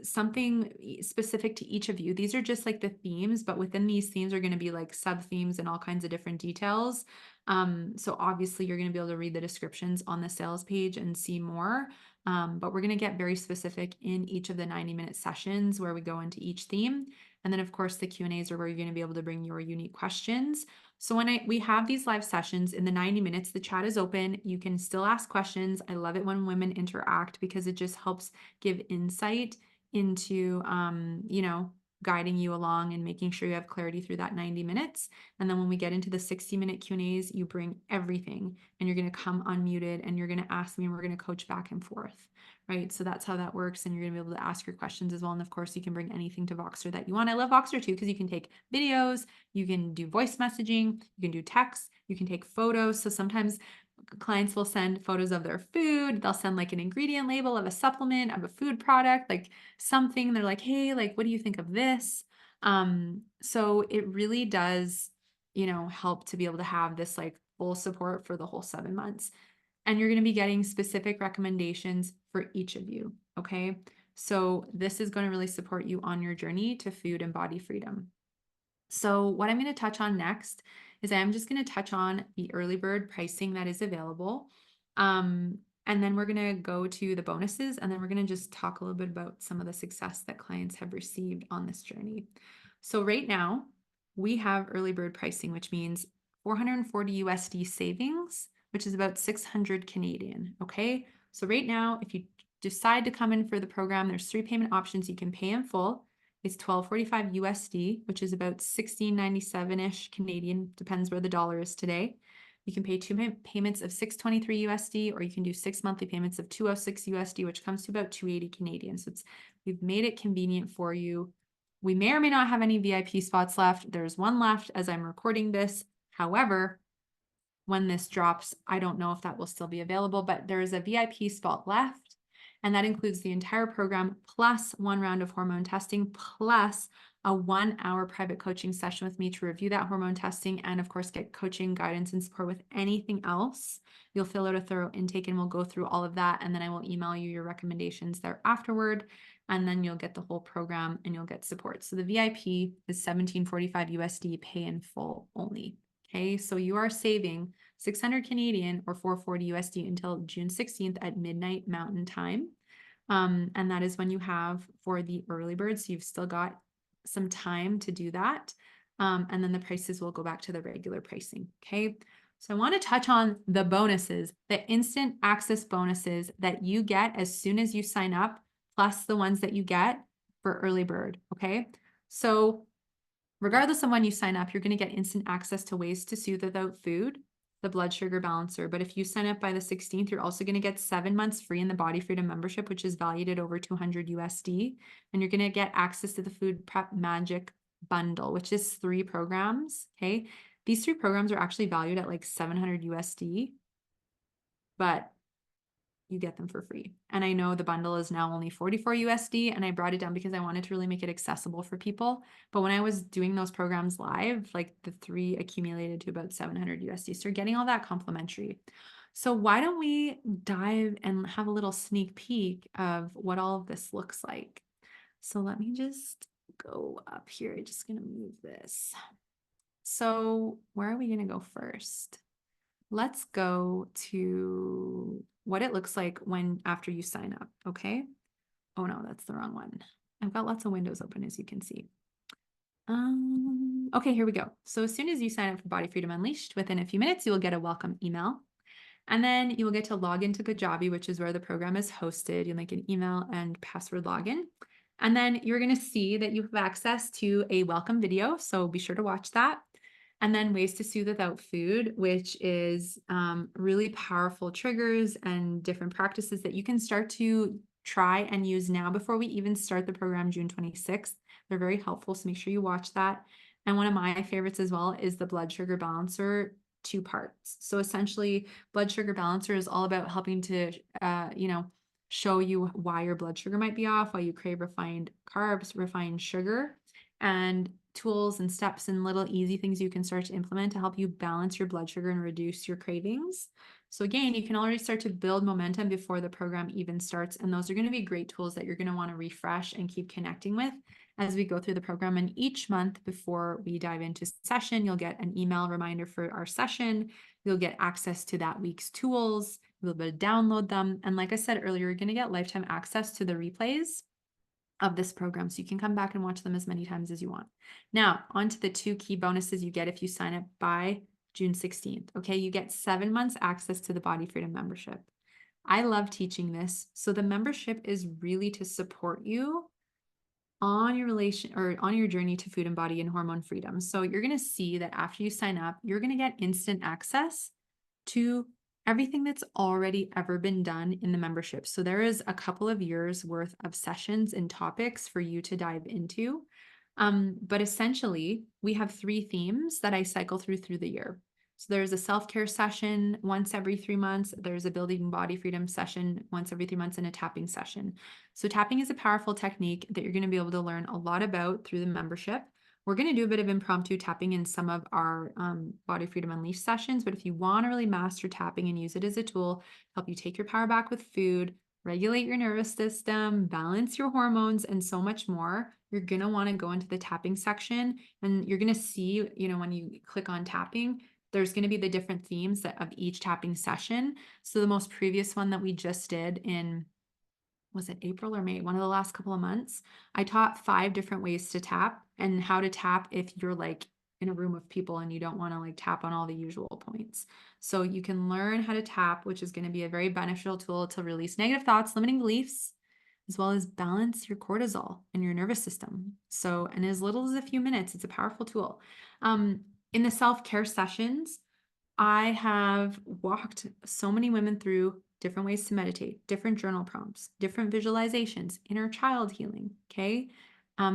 something specific to each of you. These are just like the themes, but within these themes are going to be like sub themes and all kinds of different details. So obviously you're going to be able to read the descriptions on the sales page and see more. But we're going to get very specific in each of the 90-minute sessions where we go into each theme. And then of course the Q&As are where you're going to be able to bring your unique questions. So when we have these live sessions in the 90 minutes, the chat is open. You can still ask questions. I love it when women interact because it just helps give insight into, guiding you along and making sure you have clarity through that 90 minutes. And then when we get into the 60-minute Q&As, you bring everything and you're going to come unmuted and you're going to ask me and we're going to coach back and forth, right? So that's how that works. And you're going to be able to ask your questions as well. And of course, you can bring anything to Voxer that you want. I love Voxer too, because you can take videos, you can do voice messaging, you can do text, you can take photos. So sometimes clients will send photos of their food. They'll send like an ingredient label of a supplement, of a food product, like something. They're like, hey, what do you think of this? So it really does, help to be able to have this full support for the whole 7 months. And you're going to be getting specific recommendations for each of you. Okay. So this is going to really support you on your journey to food and body freedom. So what I'm going to touch on next is I'm just going to touch on the early bird pricing that is available. And then we're going to go to the bonuses, and then we're going to just talk a little bit about some of the success that clients have received on this journey. So right now we have early bird pricing, which means 440 USD savings, which is about 600 Canadian. Okay. So right now, if you decide to come in for the program, there's 3 payment options. You can pay in full. It's 12.45 USD, which is about 16.97-ish Canadian, depends where the dollar is today. You can pay 2 payments of 623 USD, or you can do 6 monthly payments of 206 USD, which comes to about 280 Canadian. So we've made it convenient for you. We may or may not have any VIP spots left. There's one left as I'm recording this. However, when this drops, I don't know if that will still be available, but there is a VIP spot left. And that includes the entire program plus 1 round of hormone testing plus a 1-hour private coaching session with me to review that hormone testing and of course get coaching, guidance, and support with anything else. You'll fill out a thorough intake and we'll go through all of that. And then I will email you your recommendations there afterward. And then you'll get the whole program and you'll get support. So the VIP is 17.45 USD, pay in full only. Okay, so you are saving 600 Canadian or 440 USD until June 16th at midnight Mountain Time. And that is when you have for the early bird. So you've still got some time to do that. And then the prices will go back to the regular pricing. Okay. So I want to touch on the bonuses, the instant access bonuses that you get as soon as you sign up, plus the ones that you get for early bird. Okay. So regardless of when you sign up, you're going to get instant access to ways to soothe without food, the blood sugar balancer. But if you sign up by the 16th, you're also going to get 7 months free in the Body Freedom membership, which is valued at over 200 USD. And you're going to get access to the Food Prep Magic bundle, which is 3 programs. Okay. These 3 programs are actually valued at like 700 USD, but you get them for free. And I know the bundle is now only 44 USD, and I brought it down because I wanted to really make it accessible for people. But when I was doing those programs live, like the 3 accumulated to about 700 USD. So you're getting all that complimentary. So why don't we dive and have a little sneak peek of what all of this looks like? So let me just go up here. I'm just going to move this. So where are we going to go first? Let's go to what it looks like after you sign up, okay? Oh no, that's the wrong one. I've got lots of windows open, as you can see. Okay, here we go. So as soon as you sign up for Body Freedom Unleashed, within a few minutes, you will get a welcome email. And then you will get to log into Kajabi, which is where the program is hosted. You'll make an email and password login. And then you're going to see that you have access to a welcome video. So be sure to watch that. And then ways to soothe without food, which is really powerful triggers and different practices that you can start to try and use now before we even start the program June 26th. They're very helpful, so make sure you watch that. And one of my favorites as well is the blood sugar balancer, 2 parts. So essentially, blood sugar balancer is all about helping to, show you why your blood sugar might be off, why you crave refined carbs, refined sugar, and tools and steps and little easy things you can start to implement to help you balance your blood sugar and reduce your cravings. So again, you can already start to build momentum before the program even starts. And those are going to be great tools that you're going to want to refresh and keep connecting with as we go through the program. And each month before we dive into session, you'll get an email reminder for our session. You'll get access to that week's tools. You'll be able to download them. And like I said earlier, you're going to get lifetime access to the replays of this program, so you can come back and watch them as many times as you want. Now, on to the 2 key bonuses you get if you sign up by June 16th. Okay, you get 7 months access to the Body Freedom membership. I love teaching this. So the membership is really to support you on your journey to food and body and hormone freedom. So you're going to see that after you sign up, you're going to get instant access to everything that's already ever been done in the membership. So there is a couple of years worth of sessions and topics for you to dive into. But essentially, we have 3 themes that I cycle through the year. So there's a self-care session once every 3 months. There's a building body freedom session once every 3 months, and a tapping session. So tapping is a powerful technique that you're going to be able to learn a lot about through the membership. We're going to do a bit of impromptu tapping in some of our Body Freedom Unleashed sessions, but if you want to really master tapping and use it as a tool, help you take your power back with food, regulate your nervous system, balance your hormones, and so much more, you're going to want to go into the tapping section, and you're going to see, when you click on tapping, there's going to be the different themes of each tapping session. So the most previous one that we just did in, was it April or May? One of the last couple of months, I taught 5 different ways to tap and how to tap if you're like in a room of people and you don't want to like tap on all the usual points. So you can learn how to tap, which is going to be a very beneficial tool to release negative thoughts, limiting beliefs, as well as balance your cortisol and your nervous system. So, in as little as a few minutes, it's a powerful tool. In the self-care sessions, I have walked so many women through different ways to meditate, different journal prompts, different visualizations, inner child healing, okay?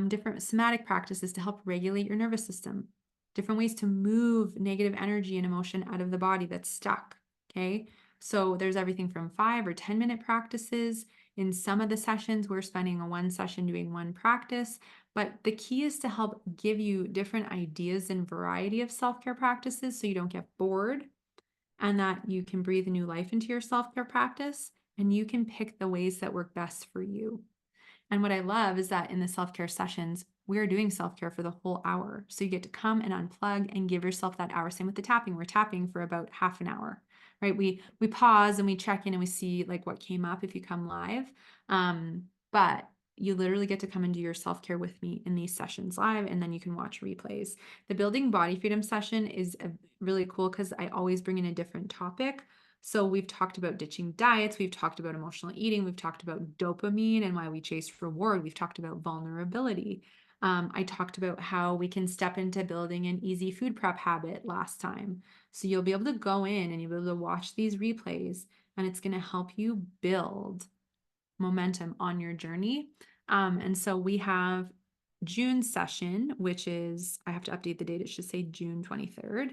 Different somatic practices to help regulate your nervous system, different ways to move negative energy and emotion out of the body that's stuck, okay? So there's everything from 5 or 10-minute practices. In some of the sessions, we're spending one session doing one practice, but the key is to help give you different ideas and variety of self-care practices so you don't get bored, and that you can breathe new life into your self-care practice, and you can pick the ways that work best for you. And what I love is that in the self-care sessions, we're doing self-care for the whole hour. So you get to come and unplug and give yourself that hour. Same with the tapping. We're tapping for about half an hour, right? We pause and we check in and we see like what came up if you come live. But you literally get to come and do your self-care with me in these sessions live, and then you can watch replays. The Building Body Freedom session is really cool because I always bring in a different topic. So we've talked about ditching diets, we've talked about emotional eating, we've talked about dopamine and why we chase reward, we've talked about vulnerability. I talked about how we can step into building an easy food prep habit last time. So you'll be able to go in and you'll be able to watch these replays, and it's going to help you build momentum on your journey. And so we have June session, which is, I have to update the date, it should say June 23rd.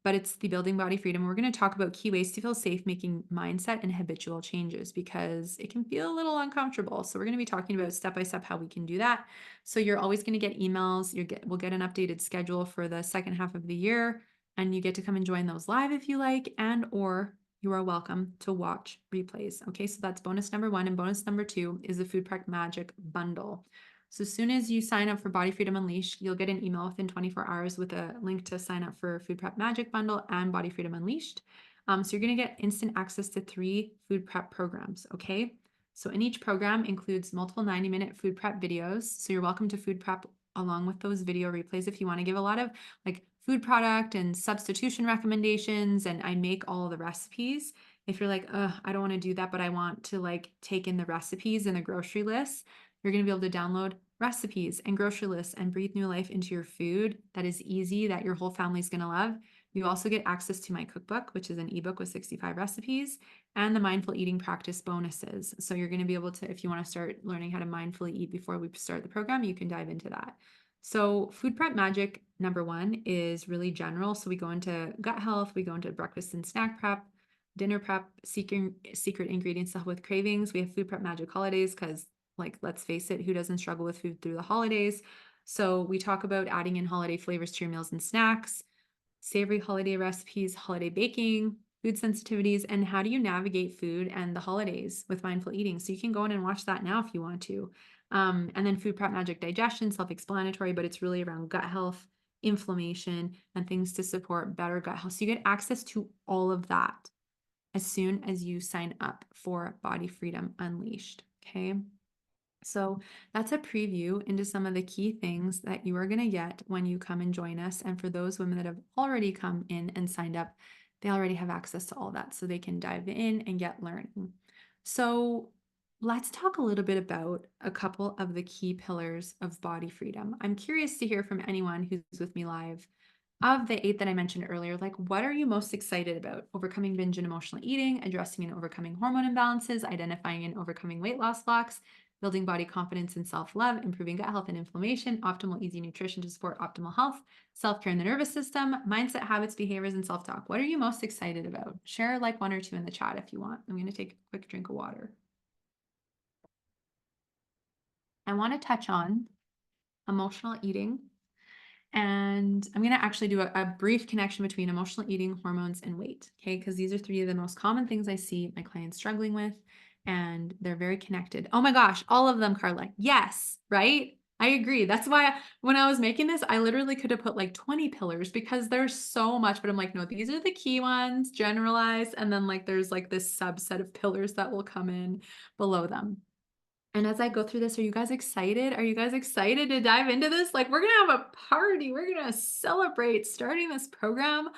But it's the Building Body Freedom. We're going to talk about key ways to feel safe making mindset and habitual changes because it can feel a little uncomfortable. So we're going to be talking about step by step how we can do that. So you're always going to get emails. We'll get an updated schedule for the second half of the year, and you get to come and join those live if you like, and or you are welcome to watch replays. Okay, so that's bonus number 1. And bonus number 2 is the Food Prep Magic Bundle. So as soon as you sign up for Body Freedom Unleashed, you'll get an email within 24 hours with a link to sign up for Food Prep Magic Bundle and Body Freedom Unleashed. So you're going to get instant access to 3 food prep programs. Okay, so in each program includes multiple 90-minute food prep videos. So you're welcome to food prep along with those video replays if you want to give a lot of like food product and substitution recommendations, and I make all the recipes. If you're like, I don't want to do that, but I want to like take in the recipes and the grocery lists, you're going to be able to download recipes and grocery lists and breathe new life into your food that is easy, that your whole family's going to love. You also get access to my cookbook, which is an ebook with 65 recipes, and the mindful eating practice bonuses. So you're going to be able to, if you want to start learning how to mindfully eat before we start the program, you can dive into that. So food prep magic number 1 is really general. So we go into gut health, we go into breakfast and snack prep, dinner prep, secret ingredients to help with cravings. We have food prep magic holidays because, like, let's face it, who doesn't struggle with food through the holidays? So we talk about adding in holiday flavors to your meals and snacks, savory holiday recipes, holiday baking, food sensitivities, and how do you navigate food and the holidays with mindful eating. So you can go in and watch that now if you want to. And then food prep magic digestion, self-explanatory, but it's really around gut health, inflammation, and things to support better gut health. So you get access to all of that as soon as you sign up for Body Freedom Unleashed. Okay. So that's a preview into some of the key things that you are going to get when you come and join us. And for those women that have already come in and signed up, they already have access to all that, so they can dive in and get learning. So let's talk a little bit about a couple of the key pillars of body freedom. I'm curious to hear from anyone who's with me live. Of the 8 that I mentioned earlier, like, what are you most excited about? Overcoming binge and emotional eating, addressing and overcoming hormone imbalances, identifying and overcoming weight loss blocks, building body confidence and self-love, improving gut health and inflammation, optimal easy nutrition to support optimal health, self-care in the nervous system, mindset, habits, behaviors, and self-talk. What are you most excited about? Share like 1 or 2 in the chat if you want. I'm going to take a quick drink of water. I want to touch on emotional eating, and I'm going to actually do a brief connection between emotional eating, hormones, and weight. Okay. Because these are 3 of the most common things I see my clients struggling with, and they're very connected. Oh my gosh, all of them, Carla. Yes. Right. I agree. That's why when I was making this, I literally could have put like 20 pillars because there's so much, but I'm like, no, these are the key ones, generalized. And then like, there's like this subset of pillars that will come in below them. And as I go through this, are you guys excited? Are you guys excited to dive into this? Like, we're going to have a party. We're going to celebrate starting this program.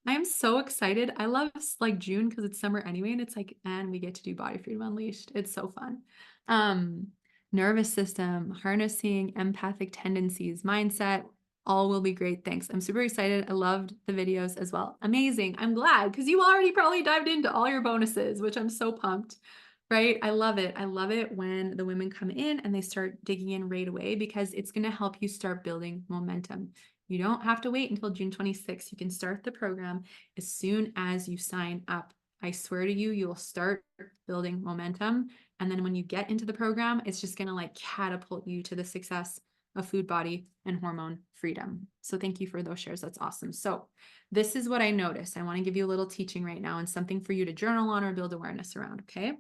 I'm so excited. I love like June because it's summer anyway. And it's like, and we get to do Body Freedom Unleashed. It's so fun. Nervous system, harnessing empathic tendencies, mindset, all will be great. Thanks. I'm super excited. I loved the videos as well. Amazing. I'm glad because you already probably dived into all your bonuses, which I'm so pumped. Right? I love it. I love it when the women come in and they start digging in right away because it's going to help you start building momentum. You don't have to wait until June 26th. You can start the program as soon as you sign up. I swear to you, you'll start building momentum. And then when you get into the program, it's just going to like catapult you to the success of food, body, and hormone freedom. So thank you for those shares. That's awesome. So this is what I noticed. I want to give you a little teaching right now and something for you to journal on or build awareness around. Okay.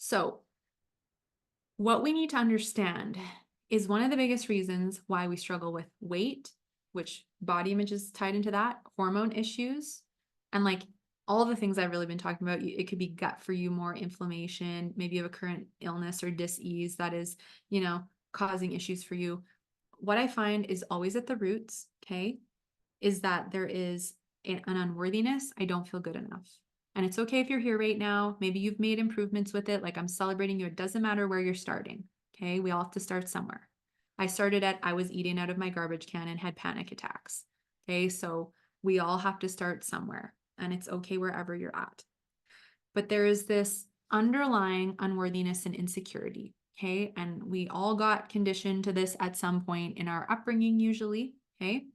So what we need to understand is one of the biggest reasons why we struggle with weight, which body image is tied into that, hormone issues, and like all the things I've really been talking about. It could be gut for you, more inflammation, maybe you have a current illness or dis-ease that is, causing issues for you. What I find is always at the roots, okay, is that there is an unworthiness. I don't feel good enough. And it's okay if you're here right now. Maybe you've made improvements with it. Like, I'm celebrating you. It doesn't matter where you're starting. Okay. We all have to start somewhere. I was eating out of my garbage can and had panic attacks. Okay. So we all have to start somewhere, and it's okay wherever you're at. But there is this underlying unworthiness and insecurity. Okay. And we all got conditioned to this at some point in our upbringing, usually. Okay.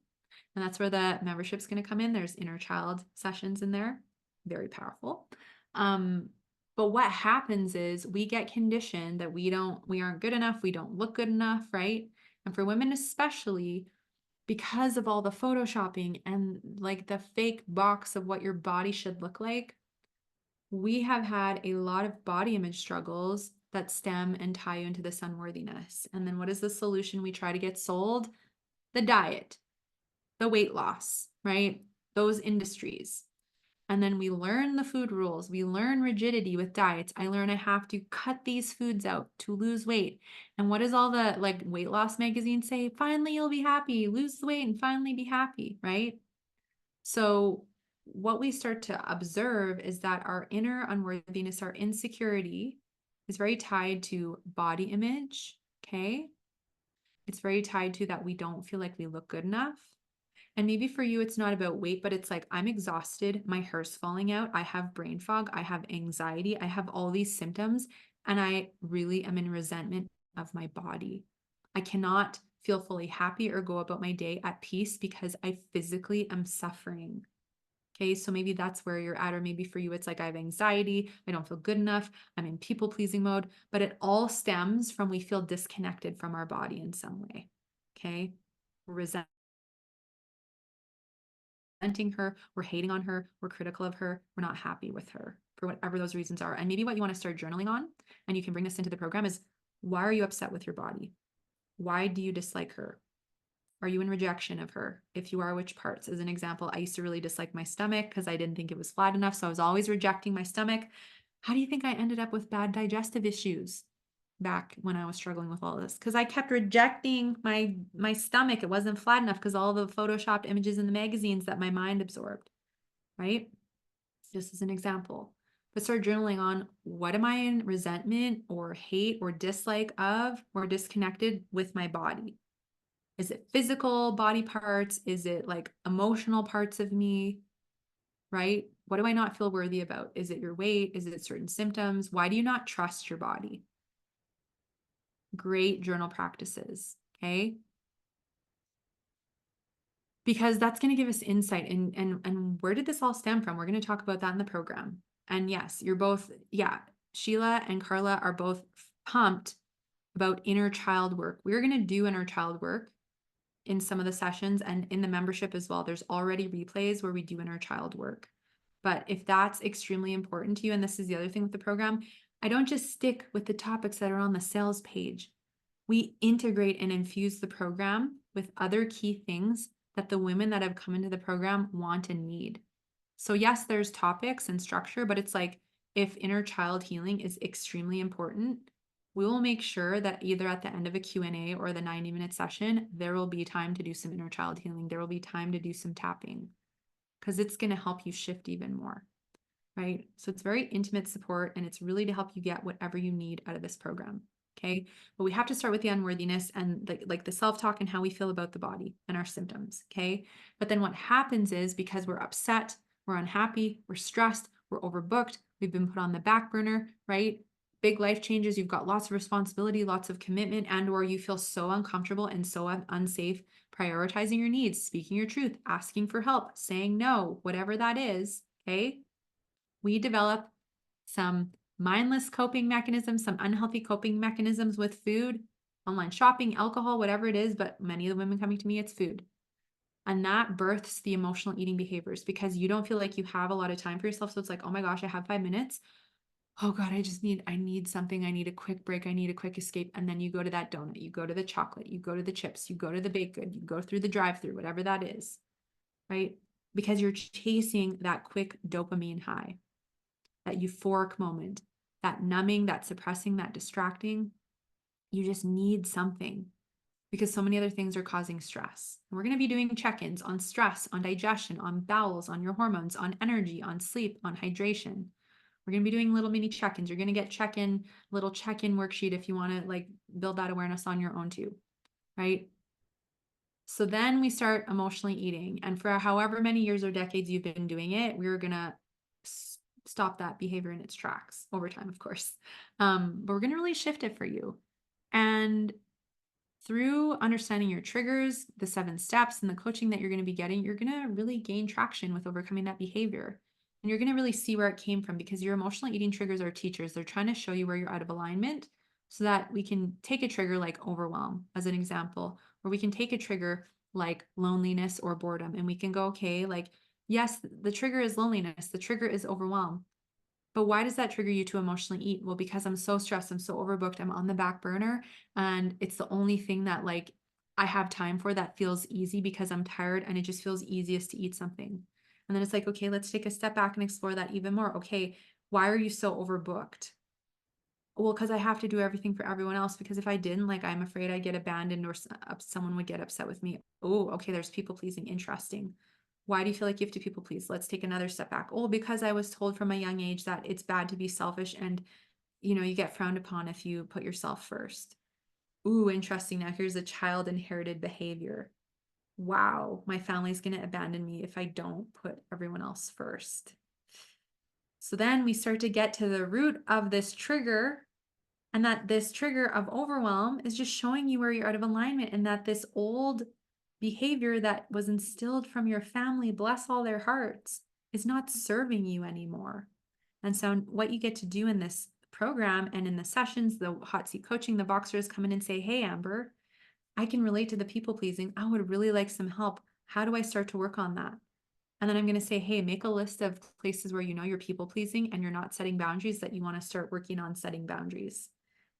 And that's where the membership's going to come in. There's inner child sessions in there. Very powerful. But what happens is we get conditioned that we aren't good enough. We don't look good enough, right? And for women, especially, because of all the photoshopping and like the fake box of what your body should look like, we have had a lot of body image struggles that stem and tie you into this unworthiness. And then what is the solution we try to get sold? The diet, the weight loss, right? Those industries. And then we learn the food rules. We learn rigidity with diets. I learn I have to cut these foods out to lose weight. And what does all the like weight loss magazines say? Finally, you'll be happy, lose the weight and finally be happy, right? So what we start to observe is that our inner unworthiness, our insecurity is very tied to body image. Okay. It's very tied to that we don't feel like we look good enough. And maybe for you, it's not about weight, but it's like, I'm exhausted. My hair's falling out. I have brain fog. I have anxiety. I have all these symptoms. And I really am in resentment of my body. I cannot feel fully happy or go about my day at peace because I physically am suffering. Okay, so maybe that's where you're at, or maybe for you, it's like I have anxiety, I don't feel good enough, I'm in people pleasing mode, but it all stems from we feel disconnected from our body in some way. Okay, we're resenting her, we're hating on her, we're critical of her, we're not happy with her for whatever those reasons are. And maybe what you want to start journaling on, and you can bring this into the program, is why are you upset with your body? Why do you dislike her? Are you in rejection of her? If you are, which parts? As an example, I used to really dislike my stomach because I didn't think it was flat enough. So I was always rejecting my stomach. How do you think I ended up with bad digestive issues back when I was struggling with all this? Because I kept rejecting my stomach. It wasn't flat enough because all the photoshopped images in the magazines that my mind absorbed, right? Just as an example. But start journaling on, what am I in resentment or hate or dislike of or disconnected with my body? Is it physical body parts? Is it like emotional parts of me? Right? What do I not feel worthy about? Is it your weight? Is it certain symptoms? Why do you not trust your body? Great journal practices. Okay. Because that's going to give us insight. And where did this all stem from? We're going to talk about that in the program. And yes, you're both, yeah, Sheila and Carla are both pumped about inner child work. We're going to do inner child work in some of the sessions and in the membership as well. There's already replays where we do inner child work. But if that's extremely important to you, and this is the other thing with the program, I don't just stick with the topics that are on the sales page. We integrate and infuse the program with other key things that the women that have come into the program want and need. So yes, there's topics and structure, but it's like, if inner child healing is extremely important, we will make sure that either at the end of a Q&A or the 90-minute session, there will be time to do some inner child healing. There will be time to do some tapping because it's going to help you shift even more, right? So it's very intimate support, and it's really to help you get whatever you need out of this program. Okay. But we have to start with the unworthiness and like the self-talk and how we feel about the body and our symptoms. Okay. But then what happens is, because we're upset, we're unhappy, we're stressed, we're overbooked, we've been put on the back burner, right? Big life changes, you've got lots of responsibility, lots of commitment, and or you feel so uncomfortable and so unsafe prioritizing your needs, speaking your truth, asking for help, saying no, whatever that is. Okay. We develop some mindless coping mechanisms, some unhealthy coping mechanisms with food, online shopping, alcohol, whatever it is. But many of the women coming to me, it's food. And that births the emotional eating behaviors because you don't feel like you have a lot of time for yourself. So it's like, oh my gosh, I have 5 minutes. Oh God, I need something. I need a quick break. I need a quick escape. And then you go to that donut, you go to the chocolate, you go to the chips, you go to the baked good, you go through the drive-through, whatever that is, right? because you're chasing that quick dopamine high, that euphoric moment, that numbing, that suppressing, that distracting. You just need something because so many other things are causing stress. And we're going to be doing check-ins on stress, on digestion, on bowels, on your hormones, on energy, on sleep, on hydration. We're going to be doing little mini check-ins. You're going to get little check-in worksheet if you want to like build that awareness on your own too, right? So then we start emotionally eating. And for however many years or decades you've been doing it, we're going to stop that behavior in its tracks over time, of course. But we're going to really shift it for you. And through understanding your triggers, the 7 steps, and the coaching that you're going to be getting, you're going to really gain traction with overcoming that behavior. And you're going to really see where it came from because your emotional eating triggers are teachers. They're trying to show you where you're out of alignment so that we can take a trigger like overwhelm as an example, or we can take a trigger like loneliness or boredom and we can go, okay, like, yes, the trigger is loneliness. The trigger is overwhelm. But why does that trigger you to emotionally eat? Well, because I'm so stressed, I'm so overbooked, I'm on the back burner, and it's the only thing that like I have time for that feels easy because I'm tired and it just feels easiest to eat something. And then it's like, okay, let's take a step back and explore that even more. Okay, why are you so overbooked? Well, because I have to do everything for everyone else because if I didn't, like I'm afraid I'd get abandoned or someone would get upset with me. Oh, okay, there's people pleasing. Interesting. Why do you feel like you have to people please? Let's take another step back. Oh, because I was told from a young age that it's bad to be selfish and you get frowned upon if you put yourself first. Ooh, interesting. Now here's a child inherited behavior. Wow, my family's going to abandon me if I don't put everyone else first. So then we start to get to the root of this trigger, and that this trigger of overwhelm is just showing you where you're out of alignment and that this old behavior that was instilled from your family, bless all their hearts, is not serving you anymore. And so what you get to do in this program and in the sessions, the hot seat coaching, the boxers come in and say, hey, Amber, I can relate to the people pleasing. I would really like some help. How do I start to work on that? And then I'm going to say, hey, make a list of places where you know you're people pleasing and you're not setting boundaries that you want to start working on setting boundaries.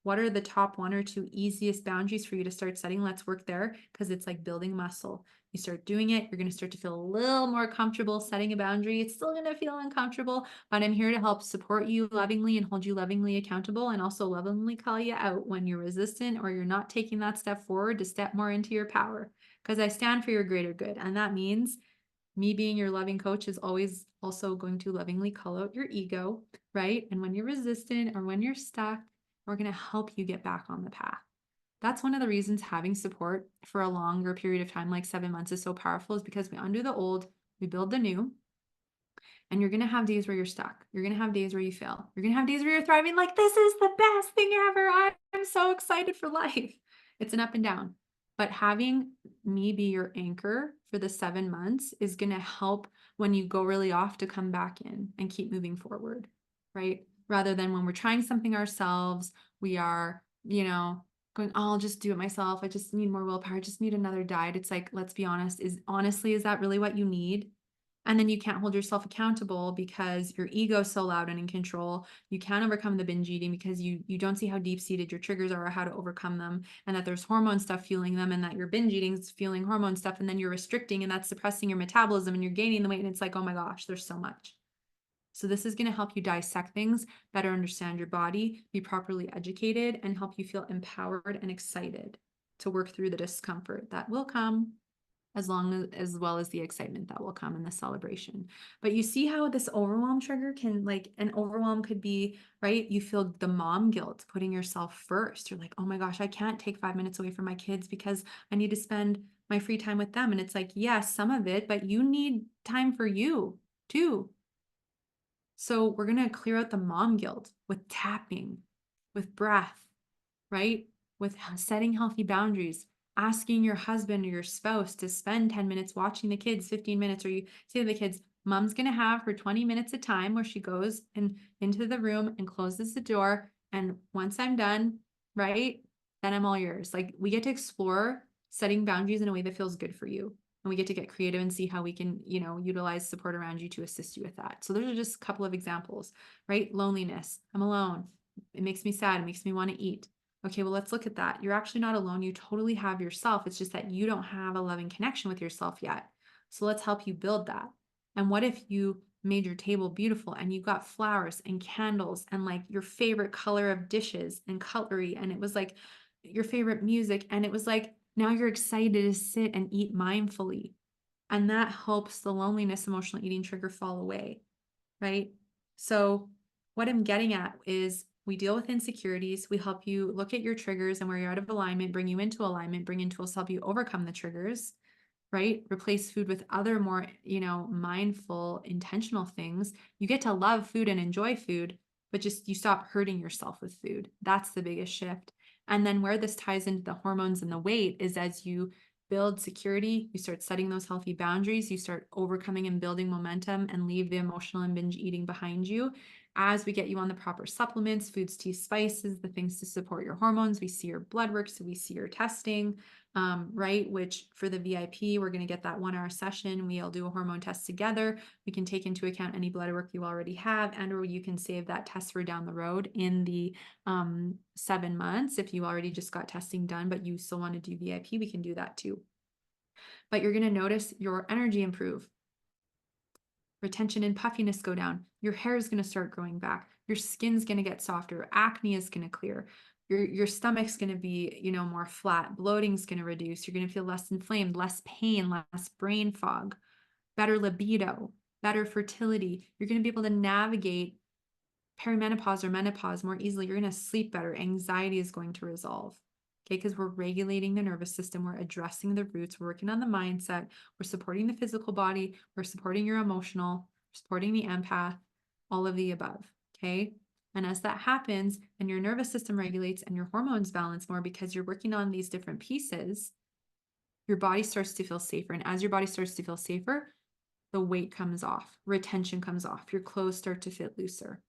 What are the top 1 or 2 easiest boundaries for you to start setting? Let's work there because it's like building muscle. You start doing it, you're going to start to feel a little more comfortable setting a boundary. It's still going to feel uncomfortable, but I'm here to help support you lovingly and hold you lovingly accountable and also lovingly call you out when you're resistant or you're not taking that step forward to step more into your power because I stand for your greater good. And that means me being your loving coach is always also going to lovingly call out your ego, right? And when you're resistant or when you're stuck, we're going to help you get back on the path. That's one of the reasons having support for a longer period of time, like 7 months, is so powerful, is because we undo the old, we build the new. And you're going to have days where you're stuck. You're going to have days where you fail. You're going to have days where you're thriving, like, this is the best thing ever. I'm so excited for life. It's an up and down. But having me be your anchor for the 7 months is going to help when you go really off to come back in and keep moving forward, right? Rather than when we're trying something ourselves, we are, going, oh, I'll just do it myself. I just need more willpower. I just need another diet. It's like, let's be honest, is that really what you need? And then you can't hold yourself accountable because your ego is so loud and in control. You can't overcome the binge eating because you don't see how deep-seated your triggers are or how to overcome them, and that there's hormone stuff fueling them, and that your binge eating is fueling hormone stuff, and then you're restricting and that's suppressing your metabolism and you're gaining the weight. And it's like, oh my gosh, there's so much. So this is going to help you dissect things, better understand your body, be properly educated, and help you feel empowered and excited to work through the discomfort that will come as well as the excitement that will come in the celebration. But you see how this overwhelm trigger can, like, an overwhelm could be, right? You feel the mom guilt, putting yourself first. You're like, oh my gosh, I can't take 5 minutes away from my kids because I need to spend my free time with them. And it's like, yes, some of it, but you need time for you too. So we're going to clear out the mom guilt with tapping, with breath, right? With setting healthy boundaries, asking your husband or your spouse to spend 10 minutes watching the kids, 15 minutes, or you say to the kids, mom's going to have her 20 minutes of time where she goes into the room and closes the door. And once I'm done, right, then I'm all yours. Like, we get to explore setting boundaries in a way that feels good for you. And we get to get creative and see how we can, utilize support around you to assist you with that. So those are just a couple of examples, right? Loneliness. I'm alone. It makes me sad. It makes me want to eat. Okay, well, let's look at that. You're actually not alone. You totally have yourself. It's just that you don't have a loving connection with yourself yet. So let's help you build that. And what if you made your table beautiful and you got flowers and candles and like your favorite color of dishes and cutlery, and it was like your favorite music, and it was like now you're excited to sit and eat mindfully. And that helps the loneliness emotional eating trigger fall away, right? So what I'm getting at is we deal with insecurities. We help you look at your triggers and where you're out of alignment, bring you into alignment, bring in tools to help you overcome the triggers, right? Replace food with other more, mindful, intentional things. You get to love food and enjoy food, but just you stop hurting yourself with food. That's the biggest shift. And then where this ties into the hormones and the weight is as you build security, you start setting those healthy boundaries, you start overcoming and building momentum and leave the emotional and binge eating behind you. As we get you on the proper supplements, foods, teas, spices, the things to support your hormones, we see your blood work, so we see your testing, right? Which for the VIP, we're going to get that 1 hour session. We'll do a hormone test together. We can take into account any blood work you already have, and or you can save that test for down the road in the 7 months. If you already just got testing done, but you still want to do VIP, we can do that too. But you're going to notice your energy improve. Retention and puffiness go down. Your hair is going to start growing back. Your skin's going to get softer. Acne is going to clear. Your stomach's going to be, more flat. Bloating's going to reduce. You're going to feel less inflamed, less pain, less brain fog, better libido, better fertility. You're going to be able to navigate perimenopause or menopause more easily. You're going to sleep better. Anxiety is going to resolve. Okay, because we're regulating the nervous system, we're addressing the roots, we're working on the mindset, we're supporting the physical body, we're supporting your emotional, supporting the empath, all of the above. Okay. And as that happens and your nervous system regulates and your hormones balance more because you're working on these different pieces, your body starts to feel safer. And as your body starts to feel safer, the weight comes off, retention comes off, your clothes start to fit looser.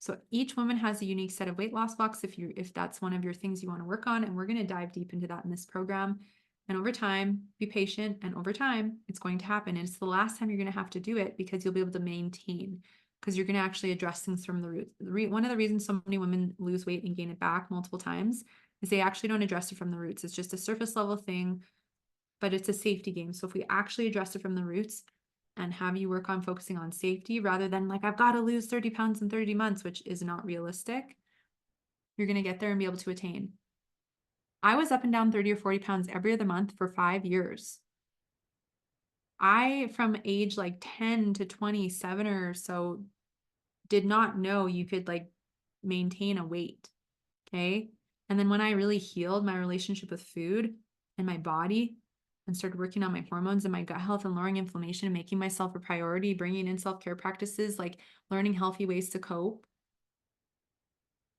So each woman has a unique set of weight loss blocks if that's one of your things you want to work on. And we're going to dive deep into that in this program. And over time, be patient. And over time, it's going to happen. And it's the last time you're going to have to do it because you'll be able to maintain, because you're going to actually address things from the root. One of the reasons so many women lose weight and gain it back multiple times is they actually don't address it from the roots. It's just a surface level thing, but it's a safety game. So if we actually address it from the roots, and have you work on focusing on safety rather than like, I've got to lose 30 pounds in 30 months, which is not realistic, you're going to get there and be able to attain. I was up and down 30 or 40 pounds every other month for 5 years. I, from age like 10 to 27 or so, did not know you could like maintain a weight. Okay. And then when I really healed my relationship with food and my body and started working on my hormones and my gut health and lowering inflammation and making myself a priority, bringing in self-care practices, like learning healthy ways to cope,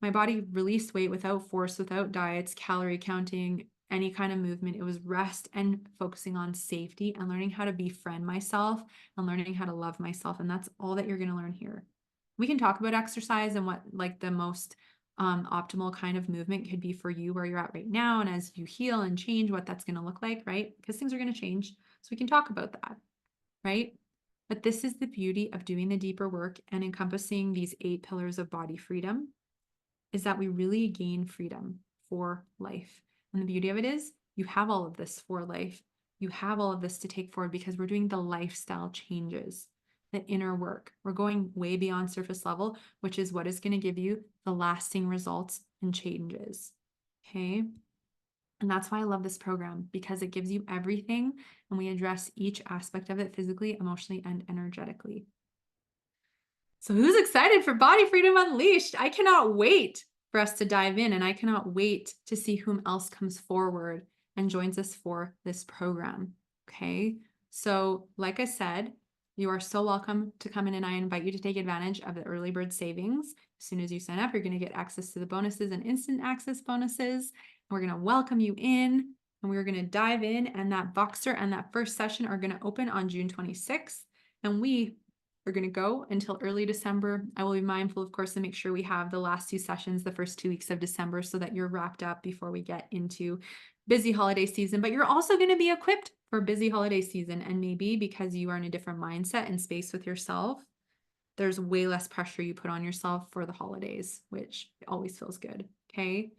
my body released weight without force, without diets, calorie counting, any kind of movement. It was rest and focusing on safety and learning how to befriend myself and learning how to love myself. And that's all that you're going to learn here. We can talk about exercise and what like the most optimal kind of movement could be for you where you're at right now. And as you heal and change, what that's going to look like, right? Because things are going to change. So we can talk about that, right? But this is the beauty of doing the deeper work and encompassing these 8 pillars of body freedom, is that we really gain freedom for life. And the beauty of it is you have all of this for life. You have all of this to take forward because we're doing the lifestyle changes, the inner work. We're going way beyond surface level, which is what is going to give you the lasting results and changes. Okay. And that's why I love this program, because it gives you everything and we address each aspect of it physically, emotionally, and energetically. So who's excited for Body Freedom Unleashed? I cannot wait for us to dive in, and I cannot wait to see whom else comes forward and joins us for this program. Okay. So like I said, you are so welcome to come in, and I invite you to take advantage of the early bird savings. As soon as you sign up, you're going to get access to the bonuses and instant access bonuses. We're going to welcome you in, and we're going to dive in, and that Voxer and that first session are going to open on June 26th. And we are going to go until early December. I will be mindful, of course, to make sure we have the last 2 sessions, the first 2 weeks of December, so that you're wrapped up before we get into busy holiday season. But you're also going to be equipped for busy holiday season. And maybe because you are in a different mindset and space with yourself, there's way less pressure you put on yourself for the holidays, which always feels good. Okay.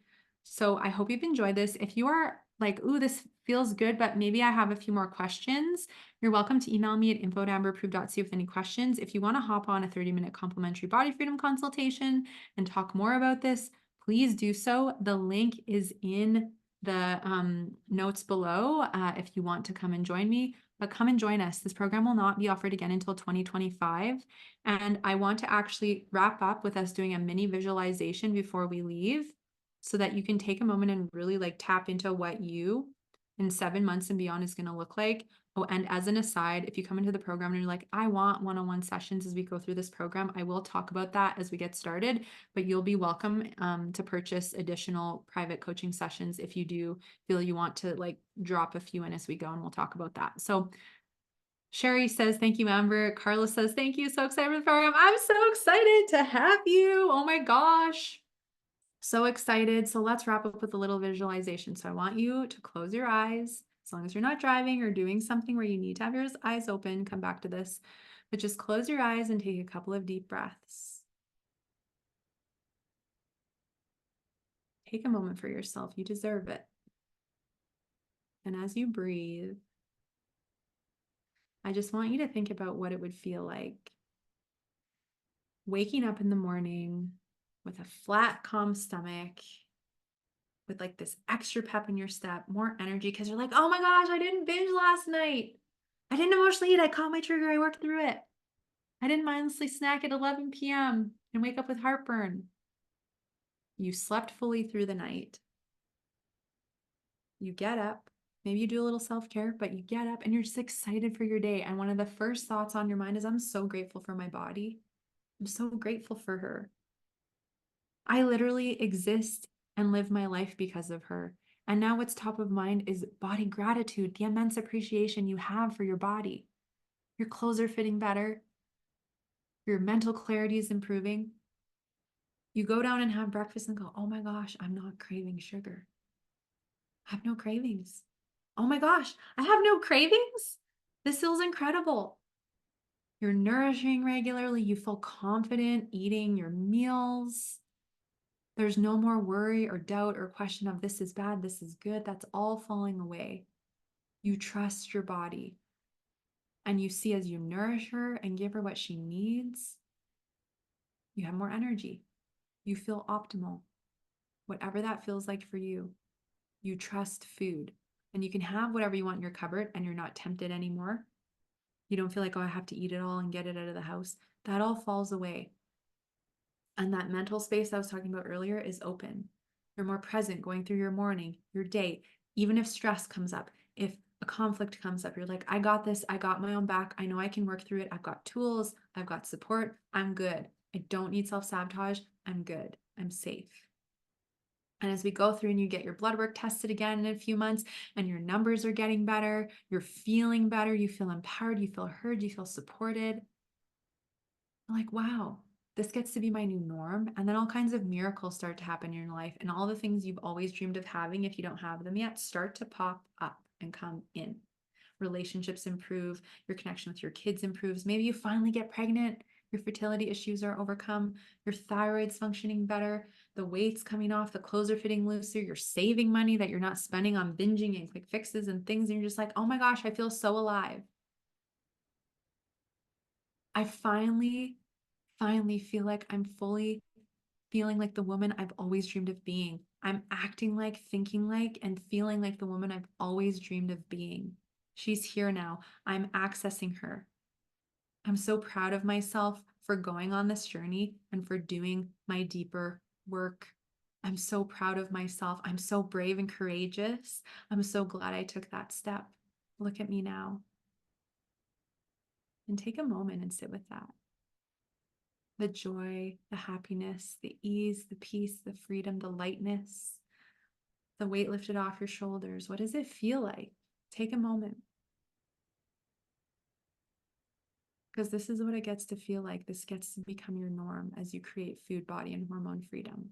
So I hope you've enjoyed this. If you are like, ooh, this feels good, but maybe I have a few more questions, you're welcome to email me at info@amberproof.co with any questions. If you want to hop on a 30-minute complimentary body freedom consultation and talk more about this, please do so. The link is in the notes below if you want to come and join me. But come and join us. This program will not be offered again until 2025. And I want to actually wrap up with us doing a mini visualization before we leave so that you can take a moment and really like tap into what you in 7 months and beyond is going to look like. Oh, and as an aside, if you come into the program and you're like, I want one-on-one sessions as we go through this program, I will talk about that as we get started, but you'll be welcome to purchase additional private coaching sessions if you do feel you want to like drop a few in as we go, and we'll talk about that. So Sherry says, thank you, Amber. Carla says, thank you. So excited for the program. I'm so excited to have you. Oh my gosh. So excited. So let's wrap up with a little visualization. So I want you to close your eyes, as long as you're not driving or doing something where you need to have your eyes open, come back to this, but just close your eyes and take a couple of deep breaths. Take a moment for yourself. You deserve it. And as you breathe, I just want you to think about what it would feel like waking up in the morning with a flat, calm stomach, with like this extra pep in your step, more energy, because you're like, oh my gosh, I didn't binge last night. I didn't emotionally eat. I caught my trigger. I worked through it. I didn't mindlessly snack at 11 p.m. and wake up with heartburn. You slept fully through the night. You get up. Maybe you do a little self-care, but you get up and you're just excited for your day. And one of the first thoughts on your mind is, I'm so grateful for my body. I'm so grateful for her. I literally exist and live my life because of her. And now what's top of mind is body gratitude, the immense appreciation you have for your body. Your clothes are fitting better. Your mental clarity is improving. You go down and have breakfast and go, oh my gosh, I'm not craving sugar. I have no cravings. Oh my gosh, I have no cravings? This feels incredible. You're nourishing regularly. You feel confident eating your meals. There's no more worry or doubt or question of this is bad, this is good. That's all falling away. You trust your body. And you see as you nourish her and give her what she needs, you have more energy. You feel optimal. Whatever that feels like for you, you trust food. And you can have whatever you want in your cupboard and you're not tempted anymore. You don't feel like, oh, I have to eat it all and get it out of the house. That all falls away. And that mental space I was talking about earlier is open. You're more present going through your morning, your day, even if stress comes up, if a conflict comes up, you're like, I got this, I got my own back, I know I can work through it, I've got tools, I've got support, I'm good. I don't need self-sabotage, I'm good, I'm safe. And as we go through and you get your blood work tested again in a few months and your numbers are getting better, you're feeling better, you feel empowered, you feel heard, you feel supported. You're like, wow, this gets to be my new norm. And then all kinds of miracles start to happen in your life. And all the things you've always dreamed of having, if you don't have them yet, start to pop up and come in. Relationships improve, your connection with your kids improves. Maybe you finally get pregnant, your fertility issues are overcome, your thyroid's functioning better, the weight's coming off, the clothes are fitting looser, you're saving money that you're not spending on binging and quick fixes and things. And you're just like, oh my gosh, I feel so alive. I finally feel like I'm fully feeling like the woman I've always dreamed of being. I'm acting like, thinking like, and feeling like the woman I've always dreamed of being. She's here now. I'm accessing her. I'm so proud of myself for going on this journey and for doing my deeper work. I'm so proud of myself. I'm so brave and courageous. I'm so glad I took that step. Look at me now. And take a moment and sit with that. The joy, the happiness, the ease, the peace, the freedom, the lightness, the weight lifted off your shoulders. What does it feel like? Take a moment. Because this is what it gets to feel like. This gets to become your norm as you create food, body, and hormone freedom.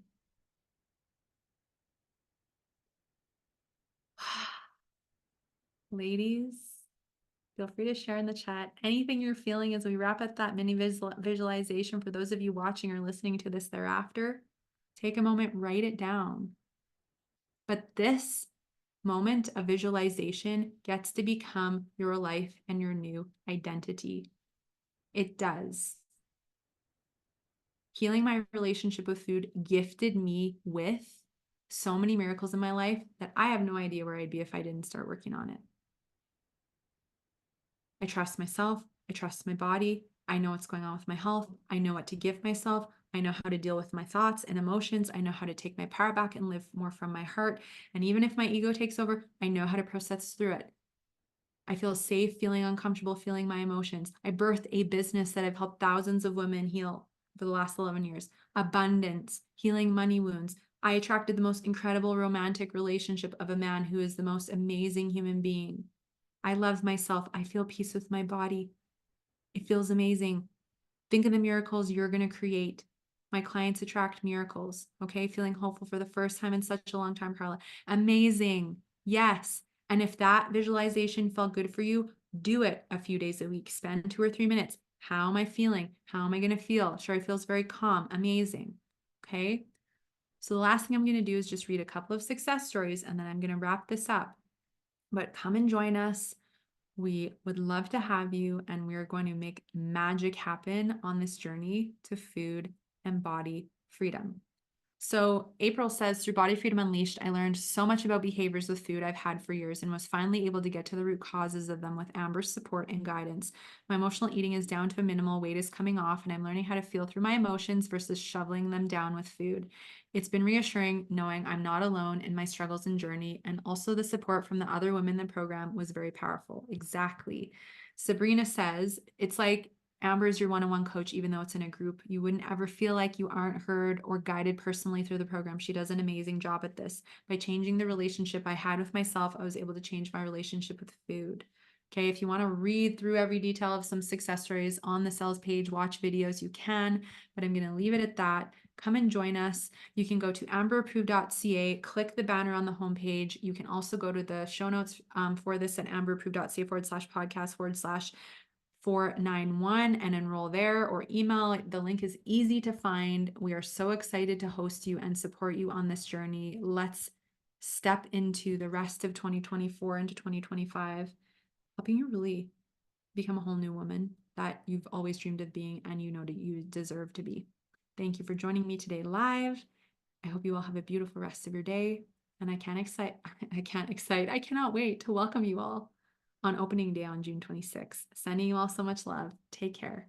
Ladies, feel free to share in the chat anything you're feeling as we wrap up that mini visualization. For those of you watching or listening to this thereafter, take a moment, write it down. But this moment of visualization gets to become your life and your new identity. It does. Healing my relationship with food gifted me with so many miracles in my life that I have no idea where I'd be if I didn't start working on it. I trust myself. I trust my body. I know what's going on with my health. I know what to give myself. I know how to deal with my thoughts and emotions. I know how to take my power back and live more from my heart. And even if my ego takes over, I know how to process through it. I feel safe feeling uncomfortable, feeling my emotions. I birthed a business that I've helped thousands of women heal for the last 11 years. Abundance, healing money wounds. I attracted the most incredible romantic relationship of a man who is the most amazing human being. I love myself. I feel peace with my body. It feels amazing. Think of the miracles you're going to create. My clients attract miracles. Okay. Feeling hopeful for the first time in such a long time, Carla. Amazing. Yes. And if that visualization felt good for you, do it a few days a week. Spend 2 or 3 minutes. How am I feeling? How am I going to feel? Sherry feels very calm. Amazing. Okay. So the last thing I'm going to do is just read a couple of success stories and then I'm going to wrap this up. But come and join us. We would love to have you, and we are going to make magic happen on this journey to food and body freedom. So April says, through Body Freedom Unleashed, I learned so much about behaviors with food I've had for years and was finally able to get to the root causes of them with Amber's support and guidance. My emotional eating is down to a minimal, weight is coming off, and I'm learning how to feel through my emotions versus shoveling them down with food. It's been reassuring knowing I'm not alone in my struggles and journey, and also the support from the other women in the program was very powerful. Exactly. Sabrina says, it's like Amber is your one-on-one coach, even though it's in a group. You wouldn't ever feel like you aren't heard or guided personally through the program. She does an amazing job at this. By changing the relationship I had with myself, I was able to change my relationship with food. Okay, if you want to read through every detail of some success stories on the sales page, watch videos, you can, but I'm going to leave it at that. Come and join us. You can go to amberapproved.ca, click the banner on the homepage. You can also go to the show notes for this at amberapproved.ca/podcast/ 491 and enroll there or email. The link is easy to find. We are so excited to host you and support you on this journey. Let's step into the rest of 2024 into 2025, helping you really become a whole new woman that you've always dreamed of being and you know that you deserve to be. Thank you for joining me today live. I hope you all have a beautiful rest of your day. And I cannot wait to welcome you all on opening day on June 26th. Sending you all so much love. Take care.